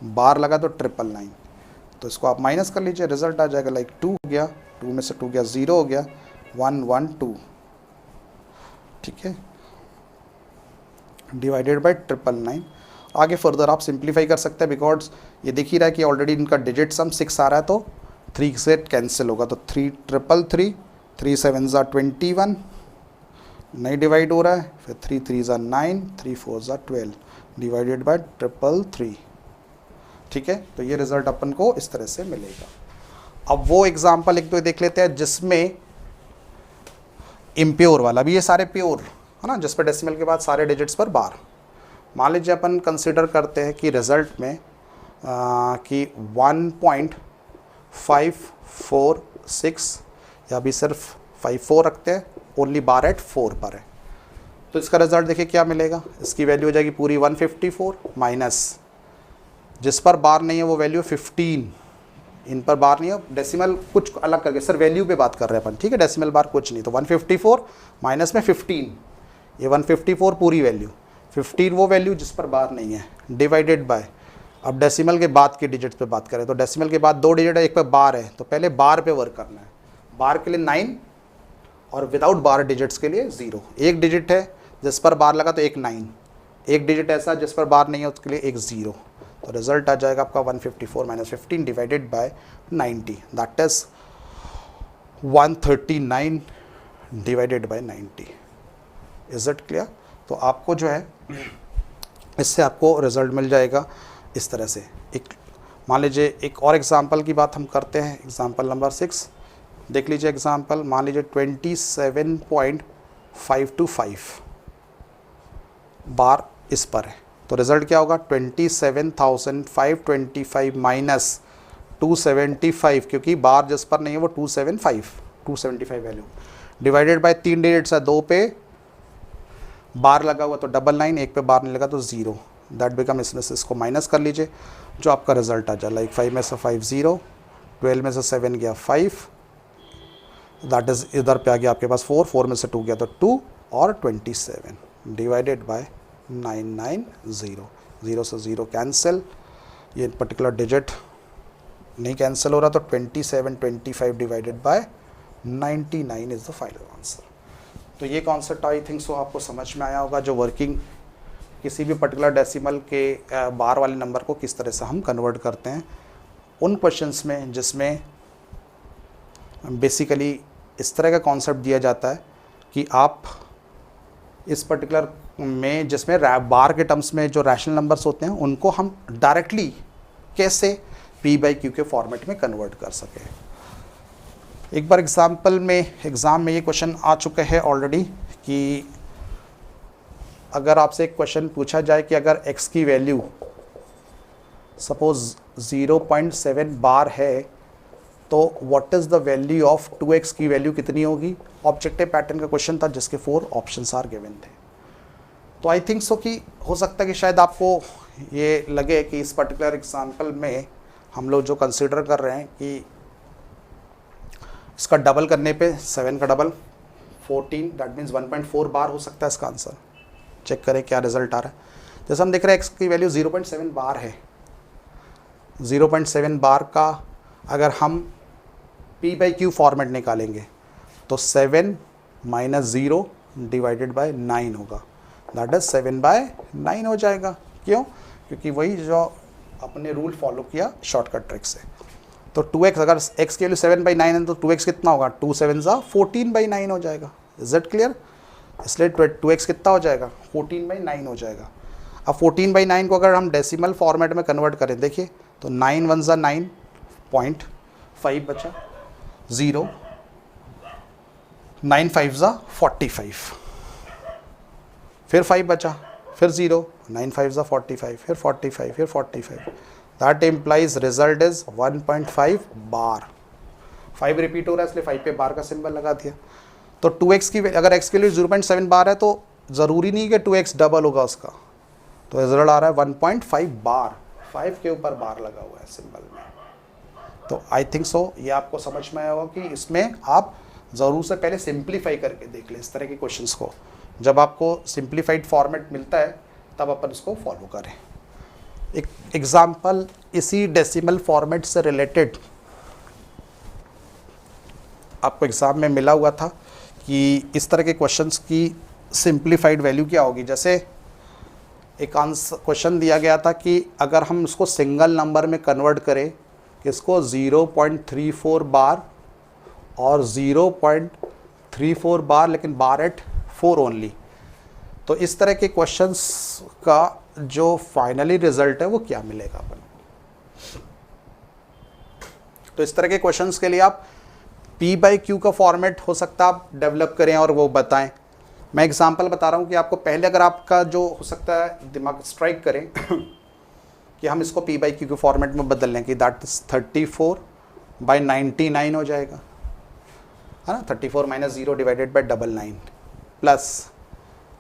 बार लगा तो 999, तो इसको आप माइनस कर लीजिए, रिजल्ट आ जाएगा लाइक 2 हो गया, 2 में से 2 गया 0 हो गया, 1 1 2, ठीक है। Divided by 999। आगे फर्दर आप सिंप्लीफाई कर सकते हैं बिकॉज ये दिख ही रहा है कि ऑलरेडी इनका डिजिट सम 6 आ रहा है, तो 3 से कैंसिल होगा, तो 3 3 7 ज़ा 21 नहीं डिवाइड हो रहा है, फिर 3 3 ज़ा 9, 3 4 ज़ा 12 डिवाइडेड बाय 333। ठीक है, तो ये रिजल्ट अपन को इस तरह से मिलेगा। अब वो एग्जाम्पल एक दो देख लेते हैं जिसमें इम्प्योर वाला भी, ये सारे प्योर है ना, जिस पर डेसिमल के बाद सारे डिजिट्स पर बार। मान लीजिए अपन कंसिडर करते हैं कि रिजल्ट में कि 1.546 या भी सिर्फ 54 रखते हैं, ओनली बार एट 4 पर है, तो इसका रिजल्ट देखिए क्या मिलेगा। इसकी वैल्यू हो जाएगी पूरी 154 माइनस जिस पर बार नहीं है वो वैल्यू 15, इन पर बार नहीं है, डेसिमल कुछ अलग करके सर वैल्यू पे बात कर रहे हैं अपन, ठीक है, डेसिमल बार कुछ नहीं, तो 154 माइनस में 15, ये 154 पूरी वैल्यू, 15 वो वैल्यू जिस पर बार नहीं है, डिवाइडेड बाय, अब डेसिमल के बाद के डिजिट्स पे बात करें तो डेसिमल के बाद 2 डिजिट है, एक पे बार है, तो पहले बार पे वर्क करना है। बार के लिए 9 और विदाउट बार डिजिट्स के लिए 0। एक डिजिट है जिस पर बार लगा तो एक 9, एक डिजिट ऐसा जिस पर बार नहीं है उसके लिए एक 0, तो रिजल्ट आ जाएगा आपका 154 minus 15 divided by 90, that is 139 divided by 90। Is it clear? तो आपको जो है इससे आपको रिजल्ट मिल जाएगा इस तरह से। एक मान लीजिए एक और एग्जांपल की बात हम करते हैं, एग्जांपल नंबर 6 देख लीजिए। एग्जांपल मान लीजिए 27.525 बार इस पर है, तो रिजल्ट क्या होगा 27,525 माइनस 275, क्योंकि बार जिस पर नहीं है वो 275 वैल्यू, डिवाइडेड बाय 3 डिजिट्स है, 2 पे बार लगा हुआ तो 99, एक पे बार नहीं लगा तो 0, दैट बिकम, इसको माइनस कर लीजिए जो आपका रिजल्ट आ जाए, लाइक 5 में से 5 0, 12 में से 7 गया 5, दैट इज इधर पे आ गया आपके पास 4, 4 में से 2 गया तो 2 और 27 डिवाइडेड बाय 990, 0 से 0 कैंसिल, ये पर्टिकुलर डिजिट नहीं कैंसिल हो रहा, तो 2725 divided by 99 is the final answer. तो ये कॉन्सेप्ट आई थिंक सो आपको समझ में आया होगा, जो वर्किंग किसी भी पर्टिकुलर डेसिमल के बार वाले नंबर को किस तरह से हम कन्वर्ट करते हैं उन क्वेश्चंस में जिसमें बेसिकली इस तरह का कॉन्सेप्ट दिया जाता है कि आप इस पर्टिकुलर में जिसमें बार के टर्म्स में जो रैशनल नंबर्स होते हैं उनको हम डायरेक्टली कैसे p/q के फॉर्मेट में कन्वर्ट कर सकें। एक बार एग्जाम में ये क्वेश्चन आ चुके हैं ऑलरेडी कि अगर आपसे एक क्वेश्चन पूछा जाए कि अगर x की वैल्यू सपोज 0.7 बार है तो what is the value of 2x की वैल्यू कितनी होगी। ऑब्जेक्टिव पैटर्न का क्वेश्चन था जिसके 4 ऑप्शंस आर गिवन थे। तो आई थिंक सो कि हो सकता है कि शायद आपको ये लगे कि इस पर्टिकुलर एग्जाम्पल में हम लोग जो कंसिडर कर रहे हैं कि इसका डबल करने पे 7 का डबल 14, दैट मीन्स 1.4 बार हो सकता है इसका आंसर। चेक करें क्या रिजल्ट आ रहा है। जैसे हम देख रहे हैं x की वैल्यू 0.7 बार है, 0.7 बार का अगर हम p/q फॉर्मेट निकालेंगे तो 7 माइनस 0 डिवाइडेड बाय 9 होगा, दैट इज 7/9 हो जाएगा। क्यों? क्योंकि वही जो अपने रूल फॉलो किया शॉर्टकट ट्रिक से। तो 2x अगर x की वैल्यू 7/9 है तो 2x कितना होगा, 2 7 14/9 हो जाएगा। Is it clear? इसलिए 2x कितना हो जाएगा, 14/9 हो जाएगा। अब 14/9 को अगर हम डेसिमल फॉर्मेट में कन्वर्ट करें, देखिए तो 9 1 9.5 बचा, 0 9 5 45, फिर 5 बचा, फिर 0 9 5 45, फिर 45, फिर 45, that implies result is 1.5 bar. 5 repeat हो रहा है इसलिए 5 पे बार का सिंबल लगा दिया। तो 2x की अगर x के लिए 0.7 बार है तो ज़रूरी नहीं कि 2x डबल होगा उसका, तो रिजल्ट आ रहा है 1.5 बार, 5 के ऊपर बार लगा हुआ है सिंबल में। तो आई थिंक सो ये आपको समझ में आया होगा कि इसमें आप ज़रूर से पहले सिंप्लीफाई करके देख लें इस तरह के क्वेश्चंस को। जब आपको सिंप्लीफाइड फॉर्मेट मिलता है तब अपन इसको फॉलो करें। एक एग्जाम्पल इसी डेसिमल फॉर्मेट से रिलेटेड आपको एग्ज़ाम में मिला हुआ था कि इस तरह के क्वेश्चंस की सिंप्लीफाइड वैल्यू क्या होगी। जैसे एक आंसर क्वेश्चन दिया गया था कि अगर हम उसको सिंगल नंबर में कन्वर्ट करें, किसको 0.34 बार और 0.34 बार, लेकिन बार एट 4 ओनली, तो इस तरह के क्वेश्चंस का जो फाइनली रिजल्ट है वो क्या मिलेगा अपन। तो इस तरह के क्वेश्चंस के लिए आप P/Q का फॉर्मेट हो सकता है आप डेवलप करें और वो बताएं। मैं एग्जांपल बता रहा हूँ कि आपको पहले अगर आपका जो हो सकता है दिमाग स्ट्राइक करें कि हम इसको P/Q के फॉर्मेट में बदल लें कि दैट इज 34/99 हो जाएगा, है ना, 34 - 0 डिवाइडेड बाई 99, प्लस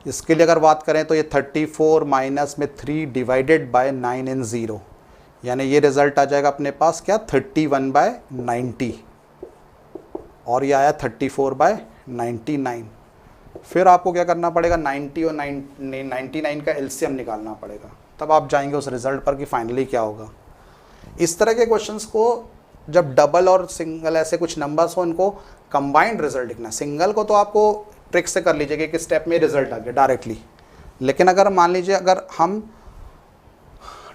इसके लिए अगर बात करें तो ये 34 माइनस में 3 डिवाइडेड बाय 9 इन 0, यानी ये रिजल्ट आ जाएगा अपने पास क्या 31/90, और ये आया 34/99। फिर आपको क्या करना पड़ेगा 90 और 99 का एलसीएम निकालना पड़ेगा, तब आप जाएंगे उस रिजल्ट पर कि फाइनली क्या होगा। इस तरह के क्वेश्चंस को जब डबल और सिंगल ऐसे कुछ नंबर्स हो इनको कंबाइंड रिजल्ट लिखना। सिंगल को तो आपको ट्रिक से कर लीजिए कि स्टेप में रिजल्ट आ गया डायरेक्टली, लेकिन अगर मान लीजिए अगर हम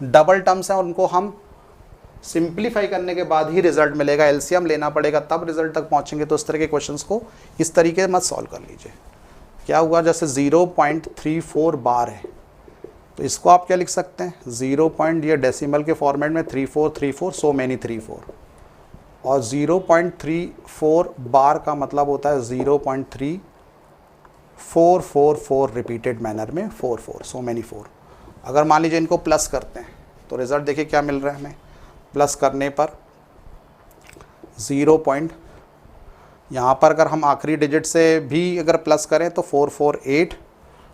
डबल टर्म्स हैं और उनको हम सिंप्लीफाई करने के बाद ही रिजल्ट मिलेगा, एलसीएम लेना पड़ेगा तब रिजल्ट तक पहुंचेंगे, तो इस तरह के क्वेश्चंस को इस तरीके मत सॉल्व कर लीजिए। क्या हुआ, जैसे 0.34 बार है तो इसको आप क्या लिख सकते हैं 0 पॉइंट, ये डेसिमल के फॉर्मेट में 3434 सो मैनी 34, और 0.34 बार का मतलब होता है 0.3444 रिपीटेड मैनर में 44 सो मैनी 4। अगर मान लीजिए इनको प्लस करते हैं तो रिजल्ट देखिए क्या मिल रहा है हमें, प्लस करने पर 0 पॉइंट, यहाँ पर अगर हम आखिरी डिजिट से भी अगर प्लस करें तो 448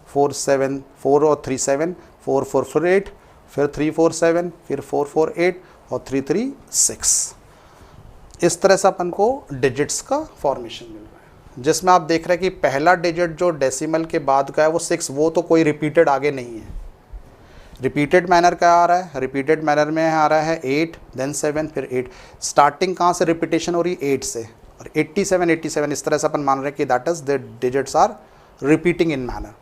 47 4 और 37 4448, फिर 347, फिर 448 और 336। इस तरह से अपन को डिजिट्स का फॉर्मेशन मिल रहा है, जिसमें आप देख रहे हैं कि पहला डिजिट जो डेसिमल के बाद का है वो 6, वो तो कोई रिपीटेड आगे नहीं है। रिपीटेड मैनर क्या आ रहा है, रिपीटेड मैनर में आ रहा है 8 देन 7 फिर 8। स्टार्टिंग कहाँ से रिपीटेशन हो रही है 8 से, और 87 इस तरह से अपन मान रहे हैं कि that is the digits are repeating in manner,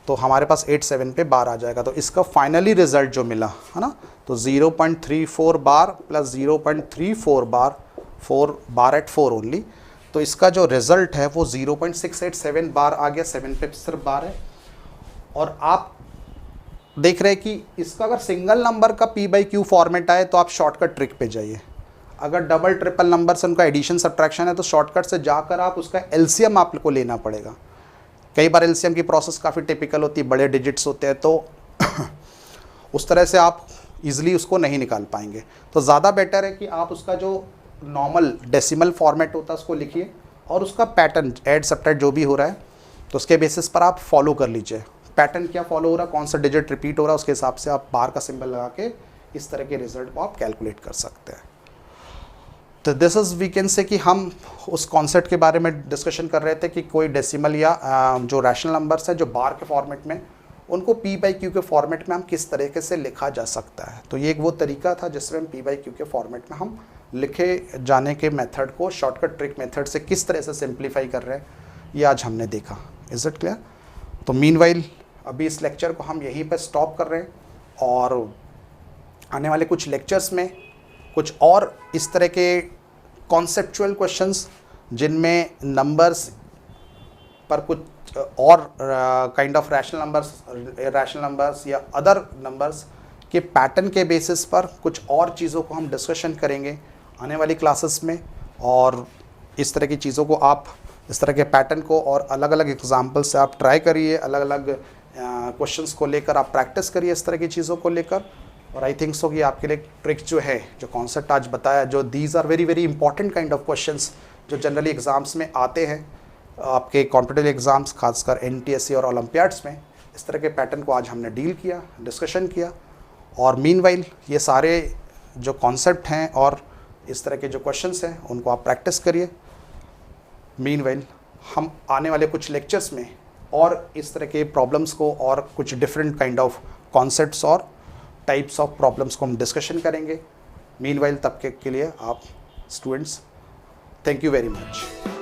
तो हमारे पास 87 पे बार आ जाएगा। तो इसका फाइनली रिजल्ट जो मिला है ना, तो 0.34 बार प्लस 0.34 बार, 4 बार एट 4 ओनली, तो इसका जो रिजल्ट है वो 0.687 बार आ गया, 7 पे सिर्फ बार है। और आप देख रहे हैं कि इसका अगर सिंगल नंबर का P/Q फॉर्मेट आए तो आप शॉर्टकट ट्रिक पे जाइए। अगर डबल ट्रिपल नंबर से उनका एडिशन सब्ट्रैक्शन है तो शॉर्टकट से जाकर आप उसका एलसीएम आपको लेना पड़ेगा। कई बार एलसीएम की प्रोसेस काफ़ी टिपिकल होती है, बड़े डिजिट्स होते हैं, तो उस तरह से आप इजीली उसको नहीं निकाल पाएंगे। तो ज़्यादा बेटर है कि आप उसका जो नॉर्मल डेसिमल फॉर्मेट होता है उसको लिखिए और उसका पैटर्न ऐड सब्ट्रैक्ट जो भी हो रहा है तो उसके बेसिस पर आप फॉलो कर लीजिए। पैटर्न क्या फॉलो हो रहा है, कौन सा डिजिट रिपीट हो रहा है, उसके हिसाब से आप बार का सिंबल लगा के इस तरह के रिजल्ट को आप कैलकुलेट कर सकते हैं। तो दिस इज़ वी कैन से कि हम उस कॉन्सेप्ट के बारे में डिस्कशन कर रहे थे कि कोई डेसिमल या जो रैशनल नंबर्स हैं जो बार के फॉर्मेट में, उनको P/Q के फॉर्मेट में हम किस तरीके से लिखा जा सकता है। तो ये एक वो तरीका था जिसमें हम P/Q के फॉर्मेट में हम लिखे जाने के मेथड को शॉर्टकट ट्रिक मेथड से किस तरह से सिंप्लीफाई कर रहे हैं, ये आज हमने देखा। Is it clear? तो मीनवाइल अभी इस लेक्चर को हम यहीं पर स्टॉप कर रहे हैं, और आने वाले कुछ लेक्चर्स में कुछ और इस तरह के कॉन्सेप्चुअल क्वेश्चंस जिनमें नंबर्स पर कुछ और काइंड ऑफ रैशनल नंबर्स या अदर नंबर्स के पैटर्न के बेसिस पर कुछ और चीज़ों को हम डिस्कशन करेंगे आने वाली क्लासेस में। और इस तरह की चीज़ों को आप, इस तरह के पैटर्न को और अलग अलग एग्जाम्पल से आप ट्राई करिए, अलग अलग क्वेश्चंस को लेकर आप प्रैक्टिस करिए इस तरह की चीज़ों को लेकर। और आई थिंक सो कि आपके लिए ट्रिक जो है, जो कॉन्सेप्ट आज बताया, जो these are very very important kind of questions जो जनरली एग्जाम्स में आते हैं, आपके कॉम्पिटिटिव एग्ज़ाम्स खासकर NTSC और ओलंपियाड्स में, इस तरह के पैटर्न को आज हमने डील किया, डिस्कशन किया। और मीनवाइल ये सारे जो कॉन्सेप्ट हैं और इस तरह के जो क्वेश्चंस हैं उनको आप प्रैक्टिस करिए। मीनवाइल हम आने वाले कुछ लेक्चर्स में और इस तरह के प्रॉब्लम्स को और कुछ डिफरेंट काइंड ऑफ कॉन्सेप्ट्स और टाइप्स ऑफ प्रॉब्लम्स को हम डिस्कशन करेंगे। मीनवाइल तब के लिए आप students, thank you very much.